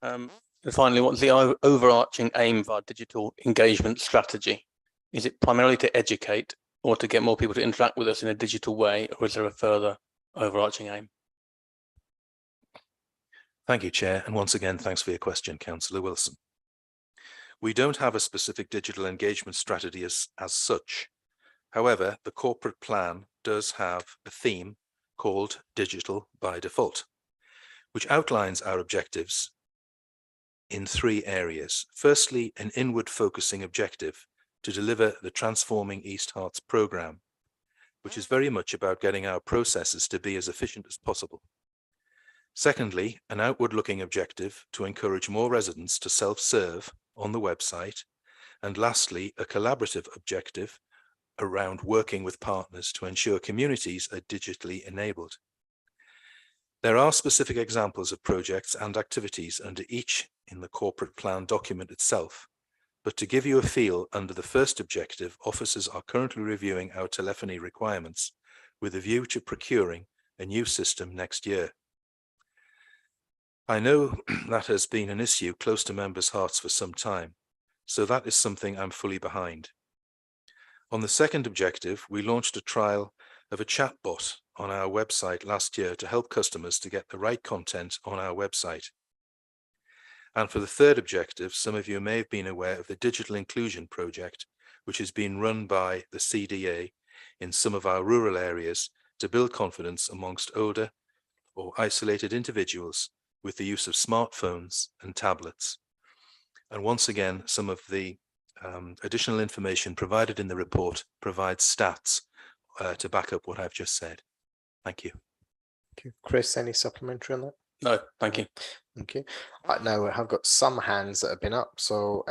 And finally, what's the overarching aim of our digital engagement strategy? Is it primarily to educate or to get more people to interact with us in a digital way, or is there a further overarching aim? Thank you, Chair, and once again, thanks for your question, Councillor Wilson. We don't have a specific digital engagement strategy as such. However, the corporate plan does have a theme called Digital by Default, which outlines our objectives in 3 areas. Firstly, an inward-focusing objective to deliver the Transforming East Herts programme, which is very much about getting our processes to be as efficient as possible. Secondly, an outward-looking objective to encourage more residents to self-serve on the website. And lastly, a collaborative objective around working with partners to ensure communities are digitally enabled. There are specific examples of projects and activities under each in the corporate plan document itself, but to give you a feel, under the first objective, officers are currently reviewing our telephony requirements with a view to procuring a new system next year. I know that has been an issue close to members' hearts for some time, so that is something I'm fully behind. On the second objective, we launched a trial of a chatbot on our website last year to help customers to get the right content on our website. And for the third objective, some of you may have been aware of the Digital Inclusion Project, which has been run by the CDA in some of our rural areas to build confidence amongst older or isolated individuals with the use of smartphones and tablets. And once again, some of the additional information provided in the report provides stats to back up what I've just said. Thank you. Thank you. Chris, any supplementary on that? No, thank you. Thank you. Right, now we have got some hands that have been up. So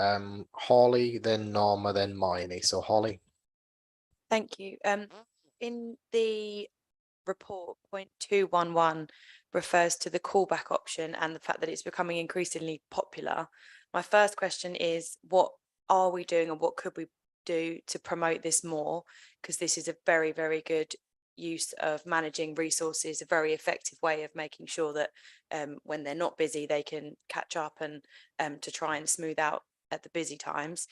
Holly, then Norma, then Miney. So Holly. Thank you. In the report, point 211 refers to the callback option and the fact that it's becoming increasingly popular. My first question is, what are we doing and what could we do to promote this more? Because this is a very, very good use of managing resources, a very effective way of making sure that when they're not busy, they can catch up and to try and smooth out at the busy times.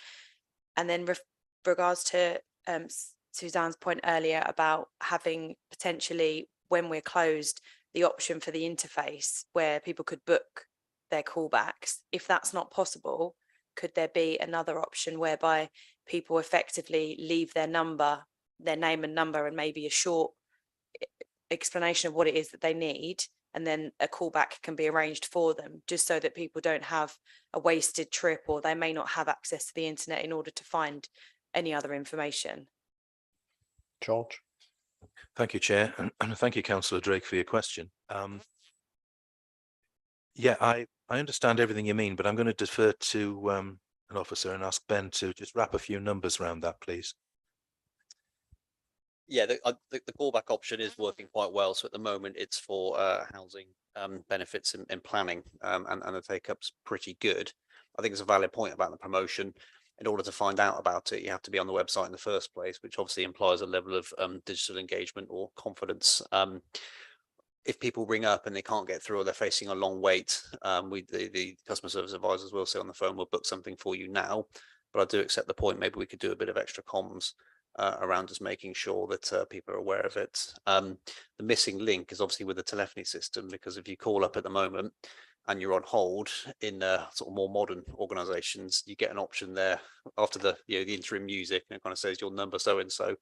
And then regards to Suzanne's point earlier about having potentially, when we're closed, the option for the interface where people could book their callbacks. If that's not possible, could there be another option whereby people effectively leave their number, their name and number, and maybe a short explanation of what it is that they need, and then a callback can be arranged for them, just so that people don't have a wasted trip, or they may not have access to the internet in order to find any other information. George? Thank you, Chair, and thank you, Councillor Drake, for your question. Yeah, I understand everything you mean, but I'm going to defer to an officer and ask Ben to just wrap a few numbers around that, please. Yeah, the callback option is working quite well. So at the moment, it's for housing benefits in planning, and the take up's pretty good. I think it's a valid point about the promotion. In order to find out about it, you have to be on the website in the first place, which obviously implies a level of digital engagement or confidence. If people ring up and they can't get through, or they're facing a long wait, the customer service advisors will say on the phone, we'll book something for you now. But I do accept the point, maybe we could do a bit of extra comms around just making sure that people are aware of it. The missing link is obviously with the telephony system, because if you call up at the moment and you're on hold in sort of more modern organizations, you get an option there after the the interim music, and it kind of says your number so and so,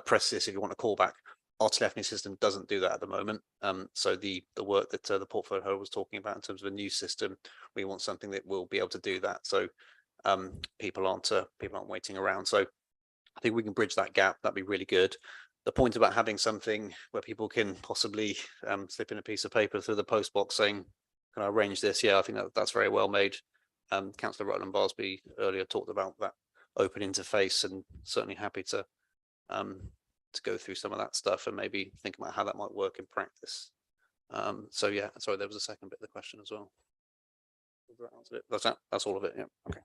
press this if you want to call back. Our telephony system doesn't do that at the moment. So the work that the portfolio was talking about in terms of a new system, we want something that will be able to do that. So people aren't waiting around. So I think we can bridge that gap. That'd be really good. The point about having something where people can possibly slip in a piece of paper through the post box saying, "Can I arrange this?" Yeah, I think that's very well made. Councillor Rutland Barsby earlier talked about that open interface, and certainly happy to go through some of that stuff and maybe think about how that might work in practice. So yeah, sorry, there was a second bit of the question as well. That's all of it. Yeah. Okay.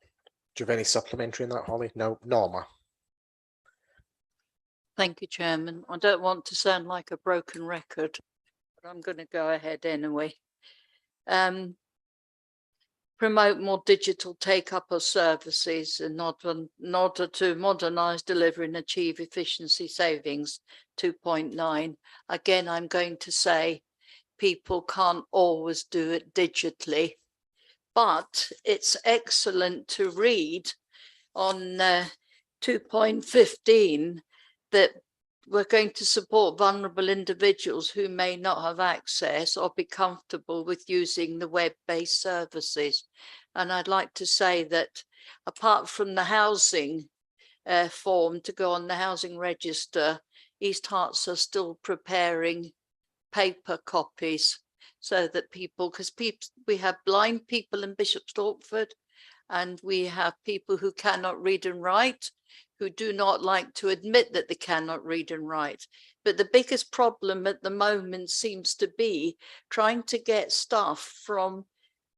Do you have any supplementary in that, Holly? No, Norma. Thank you, Chairman. I don't want to sound like a broken record, but I'm going to go ahead anyway. Promote more digital take-up of services in order to modernise delivery and achieve efficiency savings. 2.9. Again, I'm going to say people can't always do it digitally, but it's excellent to read on 2.15 that we're going to support vulnerable individuals who may not have access or be comfortable with using the web-based services. And I'd like to say that apart from the housing form to go on the housing register, East Herts are still preparing paper copies so that people, because we have blind people in Bishop Stortford, and we have people who cannot read and write, who do not like to admit that they cannot read and write. But the biggest problem at the moment seems to be trying to get stuff from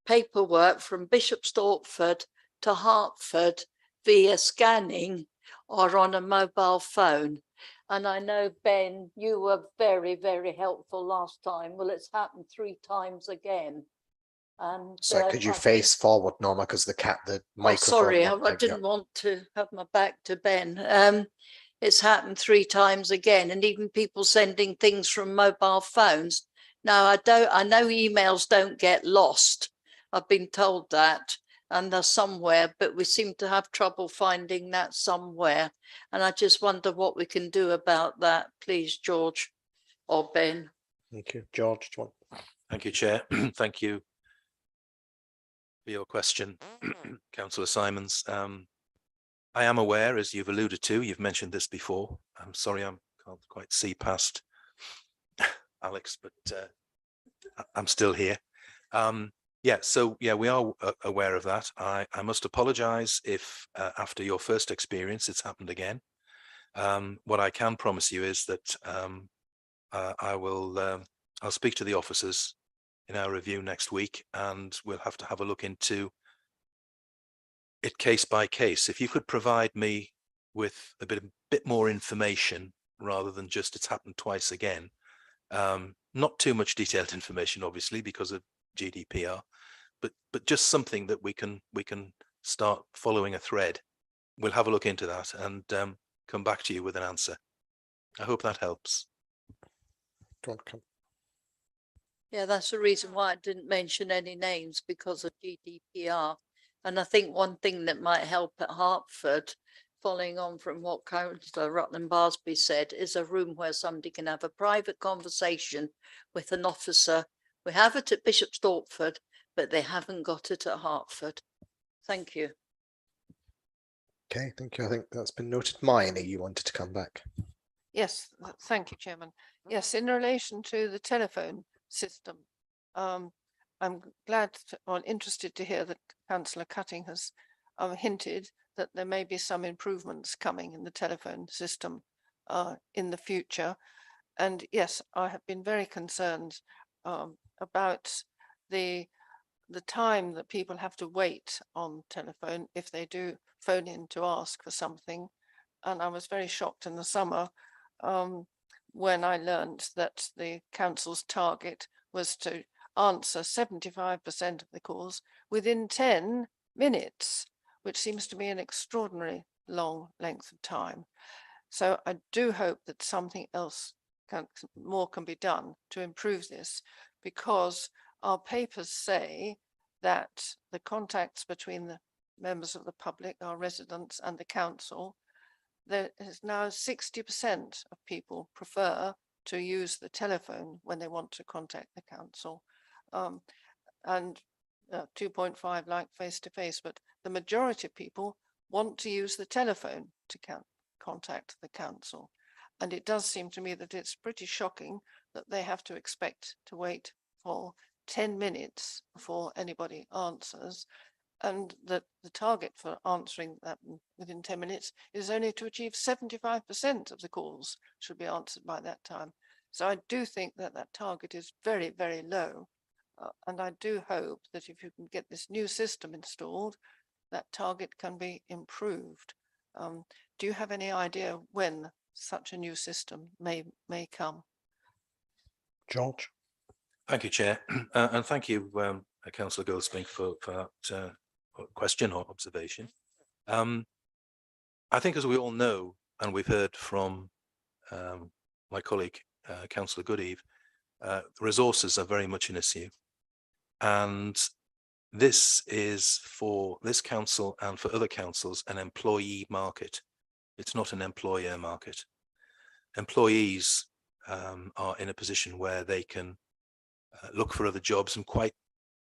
paperwork from Bishop Stortford to Hertford via scanning or on a mobile phone. And I know, Ben, you were very, very helpful last time. Well, it's happened 3 times again. And so could you face forward, Norma, because the microphone. Sorry, I didn't want to have my back to Ben. It's happened 3 times again, and even people sending things from mobile phones. Now, I know emails don't get lost. I've been told that, and they're somewhere, but we seem to have trouble finding that somewhere. And I just wonder what we can do about that, please, George or Ben. Thank you. George, do you want? Thank you, Chair. Thank you for your question, Councillor Simons. I am aware, as you've alluded to, you've mentioned this before. I'm sorry, I can't quite see past Alex, but I'm still here. Yeah, so yeah, we are aware of that. I must apologise if after your first experience it's happened again. What I can promise you is that I'll speak to the officers in our review next week, and we'll have to have a look into it case by case. If you could provide me with a bit more information rather than just it's happened twice again. Not too much detailed information, obviously, because of GDPR, but just something that we can start following a thread. We'll have a look into that and come back to you with an answer. I hope that helps. Yeah, that's the reason why I didn't mention any names, because of GDPR. And I think one thing that might help at Hertford, following on from what Councillor Rutland Barsby said, is a room where somebody can have a private conversation with an officer We have it at Bishop Stortford, but they haven't got it at Hertford. Thank you. Okay, thank you. I think that's been noted. Miney, you wanted to come back. Yes, thank you, Chairman. Yes, in relation to the telephone system, I'm glad or interested to hear that Councillor Cutting has hinted that there may be some improvements coming in the telephone system in the future. And yes, I have been very concerned about the time that people have to wait on telephone if they do phone in to ask for something. And I was very shocked in the summer when I learned that the council's target was to answer 75% of the calls within 10 minutes, which seems to be an extraordinary long length of time. So I do hope that something else more can be done to improve this, because our papers say that the contacts between the members of the public, our residents, and the council, there is now 60% of people prefer to use the telephone when they want to contact the council, and 2.5 like face-to-face, but the majority of people want to use the telephone to contact the council. And it does seem to me that it's pretty shocking that they have to expect to wait for 10 minutes before anybody answers, and that the target for answering that within 10 minutes is only to achieve 75% of the calls should be answered by that time. So I do think that that target is very, very low. And I do hope that if you can get this new system installed, that target can be improved. Do you have any idea when such a new system may come? George? Thank you, Chair. And thank you, Councillor Goldsmith, for that question or observation. I think, as we all know, and we've heard from my colleague, Councillor Goodeve, resources are very much an issue. And this is, for this council and for other councils, an employee market. It's not an employer market. Employees are in a position where they can look for other jobs and quite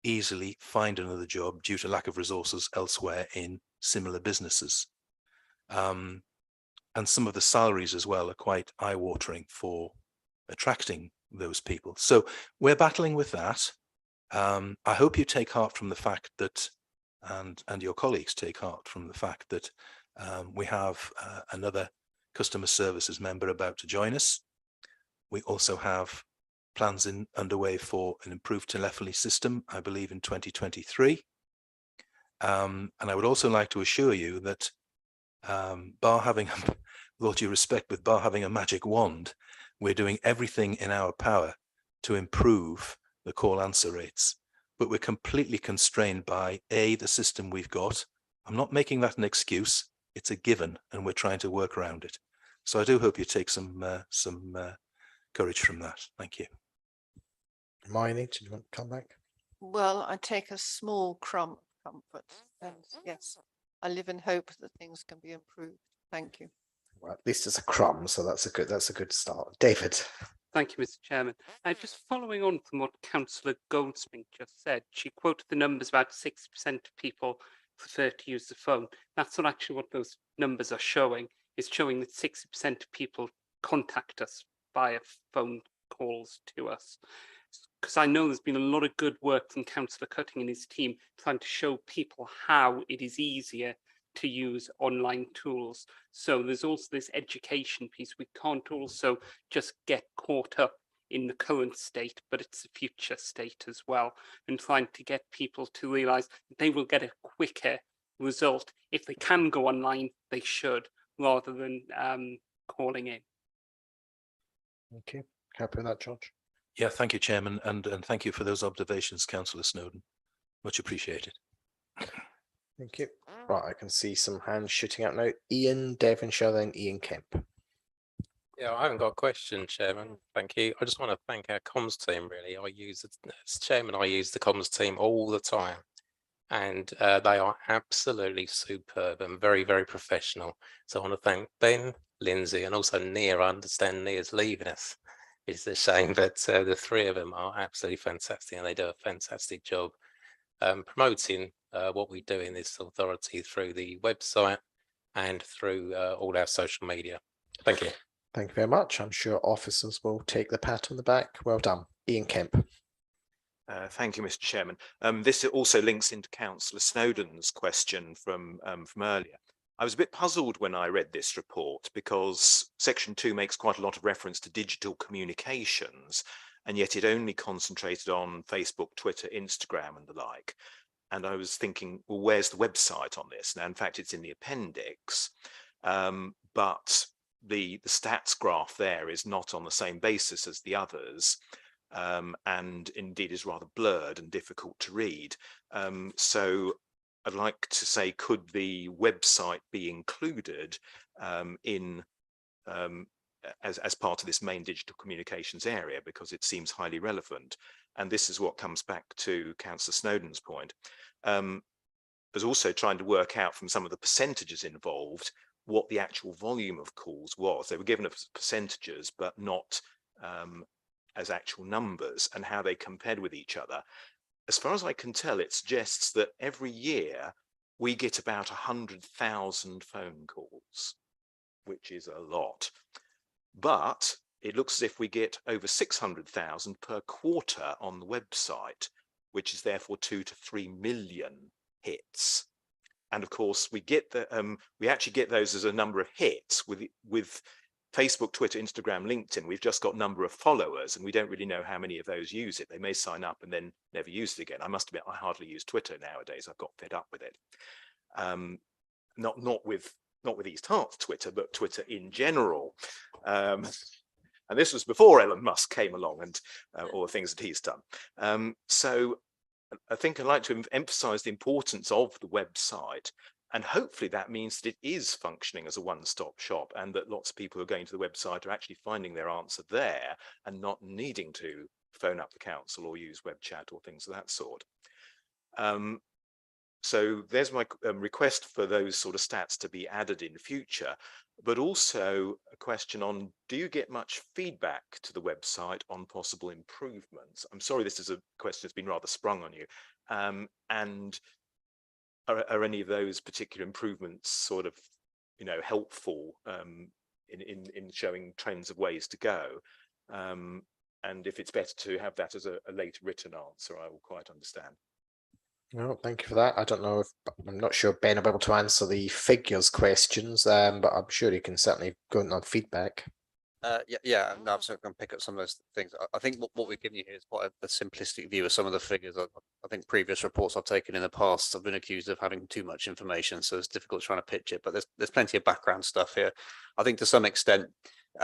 easily find another job due to lack of resources elsewhere in similar businesses. And some of the salaries as well are quite eye-watering for attracting those people. So we're battling with that. I hope you take heart from the fact that, and your colleagues take heart from the fact that we have another customer services member about to join us. We also have plans underway for an improved telephony system, I believe in 2023. And I would also like to assure you that bar having, with all due respect, with bar having a magic wand, we're doing everything in our power to improve the call answer rates. But we're completely constrained by the system we've got. I'm not making that an excuse. It's a given, and we're trying to work around it. So I do hope you take some courage from that. Thank you. Miney, do you want to come back? Well, I take a small crumb of comfort, and yes, I live in hope that things can be improved. Thank you. Well, at least it's a crumb, so that's a good start. David. Thank you, Mr. Chairman. Just following on from what Councillor Goldsmith just said, she quoted the numbers about 60% of people prefer to use the phone. That's not actually what those numbers are showing. It's showing that 60% of people contact us via phone calls to us. Because I know there's been a lot of good work from Councillor Cutting and his team trying to show people how it is easier to use online tools. So there's also this education piece. We can't also just get caught up in the current state, but it's the future state as well, and trying to get people to realize they will get a quicker result. If they can go online, they should, rather than calling in. Thank you. Happy with that, George? Yeah, thank you, Chairman, and thank you for those observations, Councillor Snowden. Much appreciated. Thank you. Right, I can see some hands shooting out now. Ian Devonshire, then Ian Kemp. Yeah, I haven't got a question, Chairman. Thank you. I just want to thank our comms team, really. As Chairman, I use the comms team all the time, and they are absolutely superb and very, very professional. So I want to thank Ben, Lindsay, and also Nia. I understand Nia's leaving us. it's a shame, but the three of them are absolutely fantastic, and they do a fantastic job promoting what we do in this authority through the website and through all our social media. Thank you. Thank you very much. I'm sure officers will take the pat on the back. Well done. Ian Kemp. Thank you, Mr. Chairman. This also links into Councillor Snowdon's question from earlier. I was a bit puzzled when I read this report because Section 2 makes quite a lot of reference to digital communications, and yet it only concentrated on Facebook, Twitter, Instagram and the like. And I was thinking, well, where's the website on this? Now, in fact, it's in the appendix, but the stats graph there is not on the same basis as the others. And indeed is rather blurred and difficult to read. So I'd like to say, could the website be included as part of this main digital communications area, because it seems highly relevant. And this is what comes back to Councillor Snowdon's point. I was also trying to work out from some of the percentages involved what the actual volume of calls was. They were given as percentages, but not as actual numbers, and how they compared with each other. As far as I can tell, it suggests that every year we get about 100,000 phone calls, which is a lot. But it looks as if we get over 600,000 per quarter on the website, which is therefore 2 to 3 million hits. And of course, we get we actually get those as a number of hits with Facebook, Twitter, Instagram, LinkedIn. We've just got number of followers, and we don't really know how many of those use it. They may sign up and then never use it again. I must admit, I hardly use Twitter nowadays. I've got fed up with it. Not with East Hert's Twitter, but Twitter in general. And this was before Elon Musk came along and all the things that he's done. So I think I'd like to emphasize the importance of the website. And hopefully that means that it is functioning as a one-stop shop, and that lots of people who are going to the website are actually finding their answer there and not needing to phone up the council or use web chat or things of that sort. So there's my request for those sort of stats to be added in future, but also a question on, do you get much feedback to the website on possible improvements? I'm sorry, this is a question that's been rather sprung on you. And are any of those particular improvements sort of, helpful in showing trends of ways to go? And if it's better to have that as a later written answer, I will quite understand. No, thank you for that. I don't know if I'm not sure Ben will be able to answer the figures questions, but I'm sure he can certainly go on feedback. Yeah, no, I'm going to pick up some of those things. I think what we've given you here is quite a simplistic view of some of the figures. I think previous reports I've taken in the past, I've been accused of having too much information, so it's difficult trying to pitch it. But there's plenty of background stuff here. I think to some extent,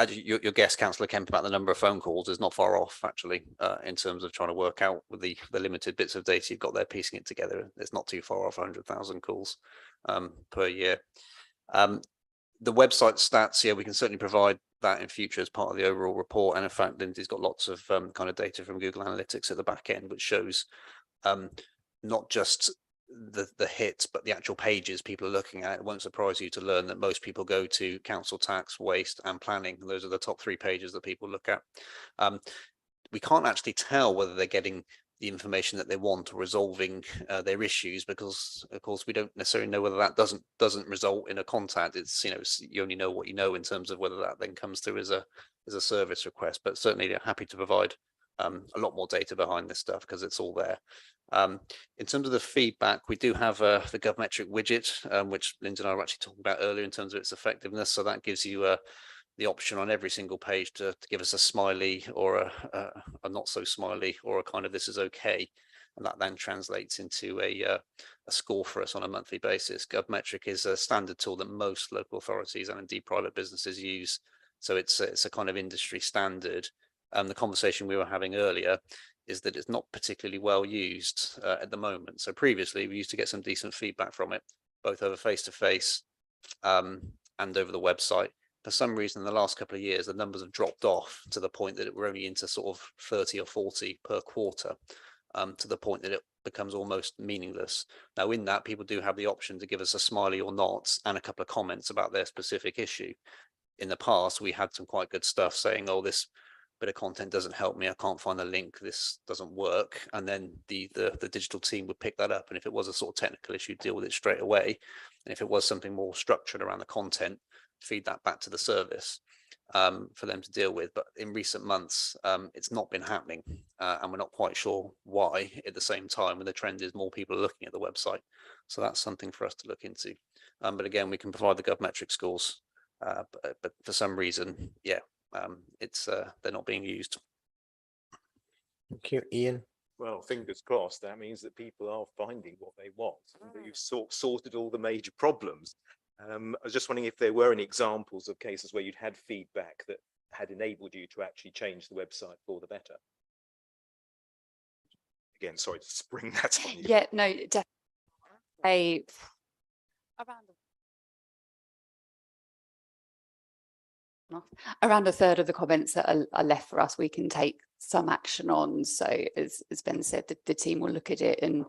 your guest, Councillor Kemp, about the number of phone calls is not far off, actually, in terms of trying to work out with the limited bits of data you've got there, piecing it together. It's not too far off 100,000 calls per year. The website stats, yeah, we can certainly provide that in future as part of the overall report. And in fact, Lindsay's got lots of kind of data from Google Analytics at the back end, which shows not just the hits, but the actual pages people are looking at. It won't surprise you to learn that most people go to council tax, waste and planning. Those are the top 3 pages that people look at. We can't actually tell whether they're getting the information that they want or resolving their issues, because of course we don't necessarily know whether that doesn't result in a contact. It's, you only know what you know in terms of whether that then comes through as a service request. But certainly they're happy to provide a lot more data behind this stuff because it's all there. In terms of the feedback, we do have the GovMetric widget, which Lindsay and I were actually talking about earlier in terms of its effectiveness. So that gives you the option on every single page to give us a smiley or a not so smiley, or a kind of this is okay, and that then translates into a score for us on a monthly basis. GovMetric is a standard tool that most local authorities and indeed private businesses use, so it's a kind of industry standard. The conversation we were having earlier is that it's not particularly well used at the moment. So previously we used to get some decent feedback from it, both over face-to-face and over the website. For some reason, in the last couple of years, the numbers have dropped off to the point that we're only into sort of 30 or 40 per quarter, to the point that it becomes almost meaningless. Now, in that, people do have the option to give us a smiley or not and a couple of comments about their specific issue. In the past, we had some quite good stuff saying, oh, this bit of content doesn't help me, I can't find the link, this doesn't work, and then the digital team would pick that up, and if it was a sort of technical issue, deal with it straight away, and if it was something more structured around the content, feed that back to the service for them to deal with. But in recent months, it's not been happening, and we're not quite sure why at the same time when the trend is more people are looking at the website. So that's something for us to look into. But again, we can provide the GovMetric scores, but for some reason, yeah, it's they're not being used. Thank you, Ian. Well, fingers crossed, that means that people are finding what they want, and that you've sorted all the major problems. I was just wondering if there were any examples of cases where you'd had feedback that had enabled you to actually change the website for the better. Again, sorry to spring that on you. Yeah, no, definitely. Around a third of the comments that are left for us, we can take some action on. So as Ben said, the team will look at it and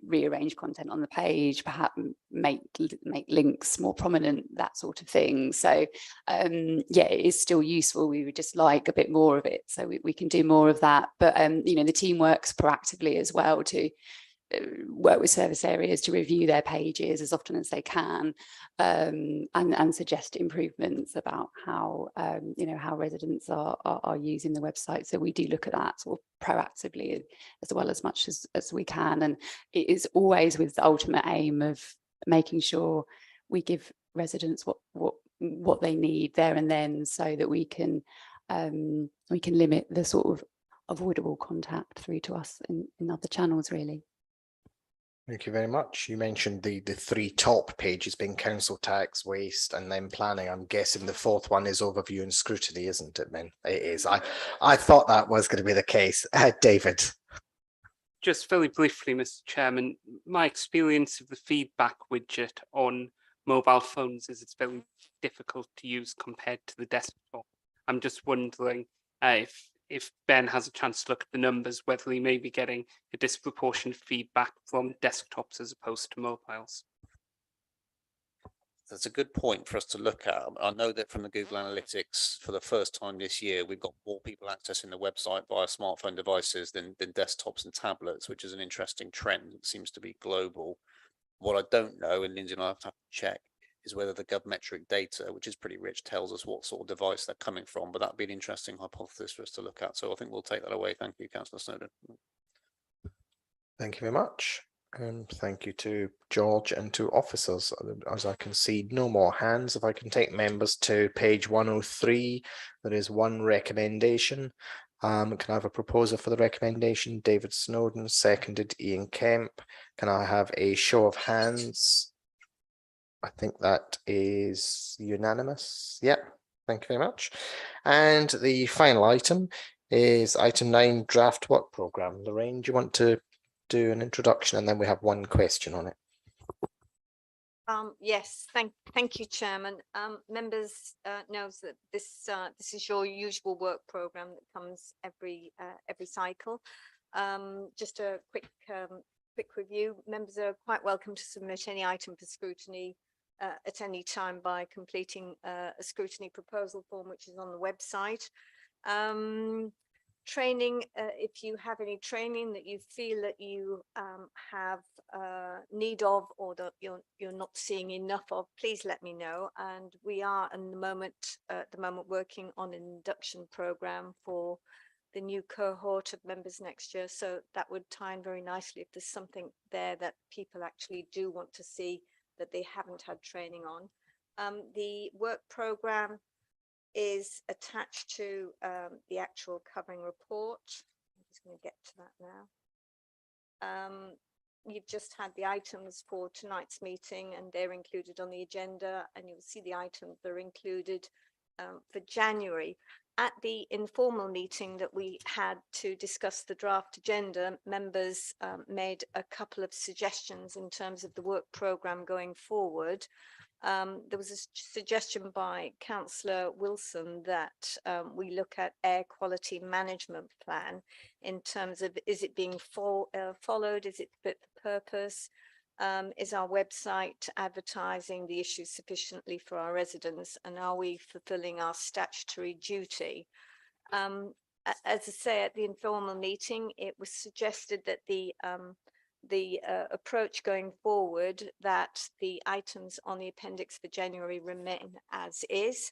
rearrange content on the page, perhaps make links more prominent, that sort of thing. So yeah, it is still useful. We would just like a bit more of it, so we can do more of that. But the team works proactively as well to work with service areas to review their pages as often as they can, and suggest improvements about how how residents are using the website. So we do look at that sort of proactively as well as much as we can, and it is always with the ultimate aim of making sure we give residents what they need there and then, so that we can limit the sort of avoidable contact through to us in other channels, really. Thank you very much. You mentioned the three top pages being council tax, waste, and then planning. I'm guessing the fourth one is overview and scrutiny, isn't it, Ben? It is. I thought that was going to be the case. David. Just very briefly, Mr. Chairman, my experience of the feedback widget on mobile phones is it's very difficult to use compared to the desktop. I'm just wondering if Ben has a chance to look at the numbers, whether he may be getting a disproportionate feedback from desktops as opposed to mobiles. That's a good point for us to look at. I know that from the Google Analytics, for the first time this year, we've got more people accessing the website via smartphone devices than desktops and tablets, which is an interesting trend that seems to be global. What I don't know, and Lindsay and I have to check, is whether the GovMetric data, which is pretty rich, tells us what sort of device they're coming from. But that'd be an interesting hypothesis for us to look at. So I think we'll take that away. Thank you, Councillor Snowden. Thank you very much. And thank you to George and to officers. As I can see, no more hands. If I can take members to page 103, there is one recommendation. Can I have a proposer for the recommendation? David Snowden, seconded Ian Kemp. Can I have a show of hands? I think that is unanimous. Yep, thank you very much. And the final item is item 9, draft work programme. Lorraine, do you want to do an introduction, and then we have one question on it? Yes, thank you, Chairman. Members knows that this is your usual work programme that comes every cycle. Just a quick review. Members are quite welcome to submit any item for scrutiny at any time by completing a scrutiny proposal form, which is on the website. Training, if you have any training that you feel that you have need of, or that you're not seeing enough of, please let me know. And we are at the moment working on an induction program for the new cohort of members next year, so that would tie in very nicely if there's something there that people actually do want to see that they haven't had training on. The work program is attached to the actual covering report. I'm just going to get to that now. You've just had the items for tonight's meeting, and they're included on the agenda, and you'll see the items that are included for January. At the informal meeting that we had to discuss the draft agenda, members made a couple of suggestions in terms of the work programme going forward. There was a suggestion by Councillor Wilson that we look at air quality management plan in terms of, is it being followed? Is it fit for purpose? Is our website advertising the issue sufficiently for our residents? And are we fulfilling our statutory duty? As I say, at the informal meeting, it was suggested that the approach going forward, that the items on the appendix for January remain as is.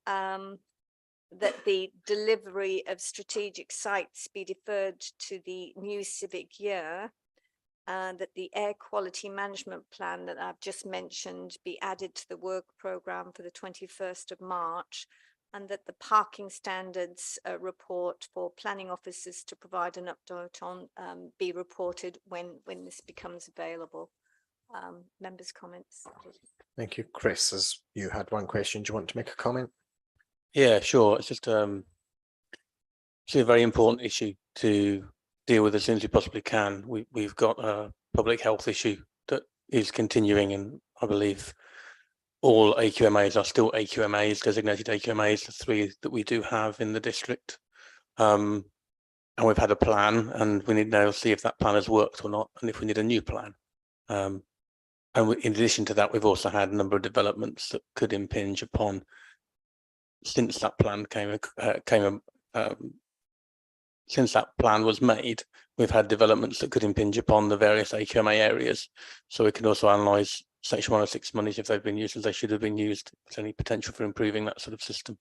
That the delivery of strategic sites be deferred to the new civic year, that the air quality management plan that I've just mentioned be added to the work programme for the 21st of March, and that the parking standards report for planning officers to provide an update on be reported when this becomes available. Members' comments. Thank you. Chris, as you had one question, do you want to make a comment? Yeah, sure. It's just it's a very important issue to deal with as soon as we possibly can. We've got a public health issue that is continuing, and I believe all AQMAs are still AQMAs, designated AQMAs, the 3 that we do have in the district. And we've had a plan, and we need now to see if that plan has worked or not, and if we need a new plan. And in addition to that, we've also had a number of developments that could impinge upon, since that plan since that plan was made, we've had developments that could impinge upon the various AQMA areas. So we can also analyse Section 106 monies if they've been used as they should have been used. Is there any potential for improving that sort of system?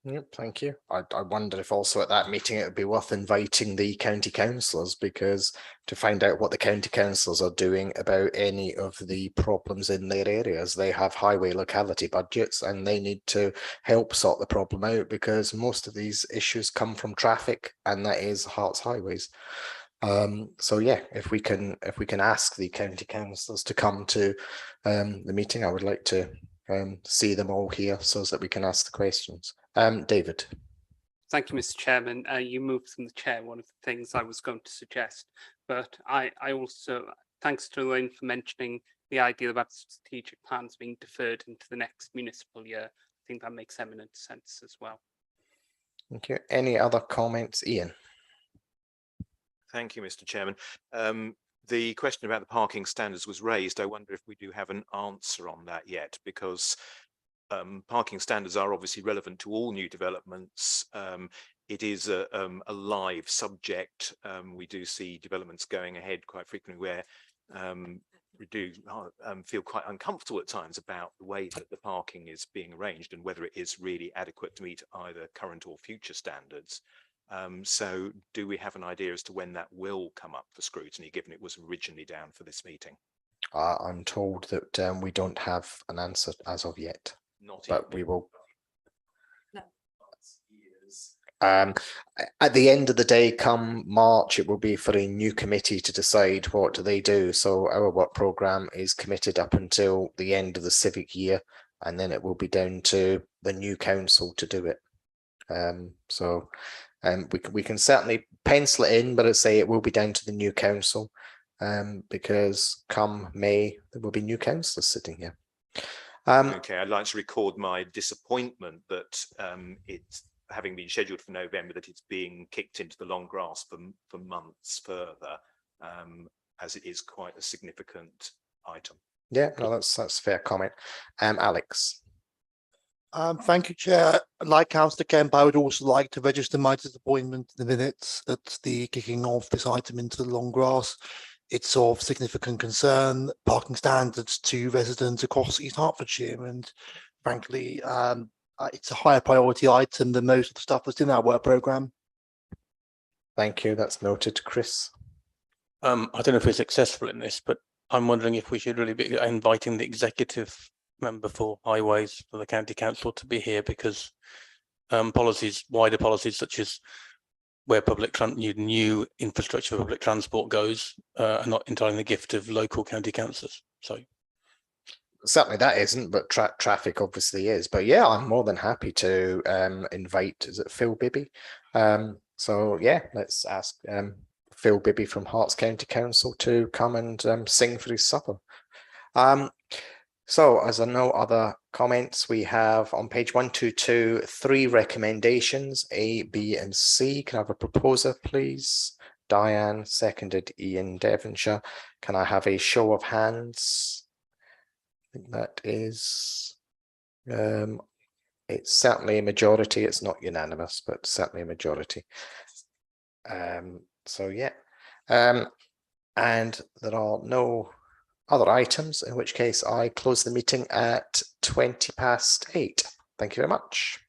Yep, thank you. I wonder if also at that meeting it would be worth inviting the county councillors, because to find out what the county councillors are doing about any of the problems in their areas. They have highway locality budgets and they need to help sort the problem out, because most of these issues come from traffic, and that is Hearts Highways. So yeah, if we can ask the county councillors to come to the meeting, I would like to see them all here so that we can ask the questions. David. Thank you, Mr. Chairman. You moved from the chair, one of the things I was going to suggest, but I also, thanks to Elaine for mentioning the idea about strategic plans being deferred into the next municipal year. I think that makes eminent sense as well. Thank you. Any other comments, Ian? Thank you, Mr. Chairman. The question about the parking standards was raised. I wonder if we do have an answer on that yet, because parking standards are obviously relevant to all new developments. It is a live subject. We do see developments going ahead quite frequently where we do feel quite uncomfortable at times about the way that the parking is being arranged and whether it is really adequate to meet either current or future standards. So do we have an idea as to when that will come up for scrutiny, given it was originally down for this meeting? I'm told that we don't have an answer as of yet. Not but yet. We will. No. At the end of the day, come March, it will be for a new committee to decide what they do. So our work programme is committed up until the end of the civic year, and then it will be down to the new council to do it. We can certainly pencil it in, but I'd say it will be down to the new council, because come May there will be new councillors sitting here. Okay, I'd like to record my disappointment that it's having been scheduled for November, that it's being kicked into the long grass for months further, as it is quite a significant item. Yeah, no, that's a fair comment. Alex. Thank you, Chair. Like Councillor Kemp, I would also like to register my disappointment in the minutes at the kicking off this item into the long grass. It's of significant concern, parking standards to residents across East Hertfordshire, and frankly, it's a higher priority item than most of the stuff that's in our work programme. Thank you, that's noted. Chris? I don't know if we're successful in this, but I'm wondering if we should really be inviting the executive member for highways for the county council to be here, because wider policies such as where new infrastructure for public transport goes are not entirely the gift of local county councillors. So certainly that isn't, but traffic obviously is. But yeah, I'm more than happy to invite, is it Phil Bibby? So yeah, let's ask Phil Bibby from Hearts County Council to come and sing for his supper. So as there are no other comments, we have on page 122 3 recommendations, A, B and C. Can I have a proposer, please? Diane, seconded Ian Devonshire. Can I have a show of hands? I think that is it's certainly a majority. It's not unanimous, but certainly a majority. So yeah, and there are no other items, in which case I close the meeting at 8:20. Thank you very much.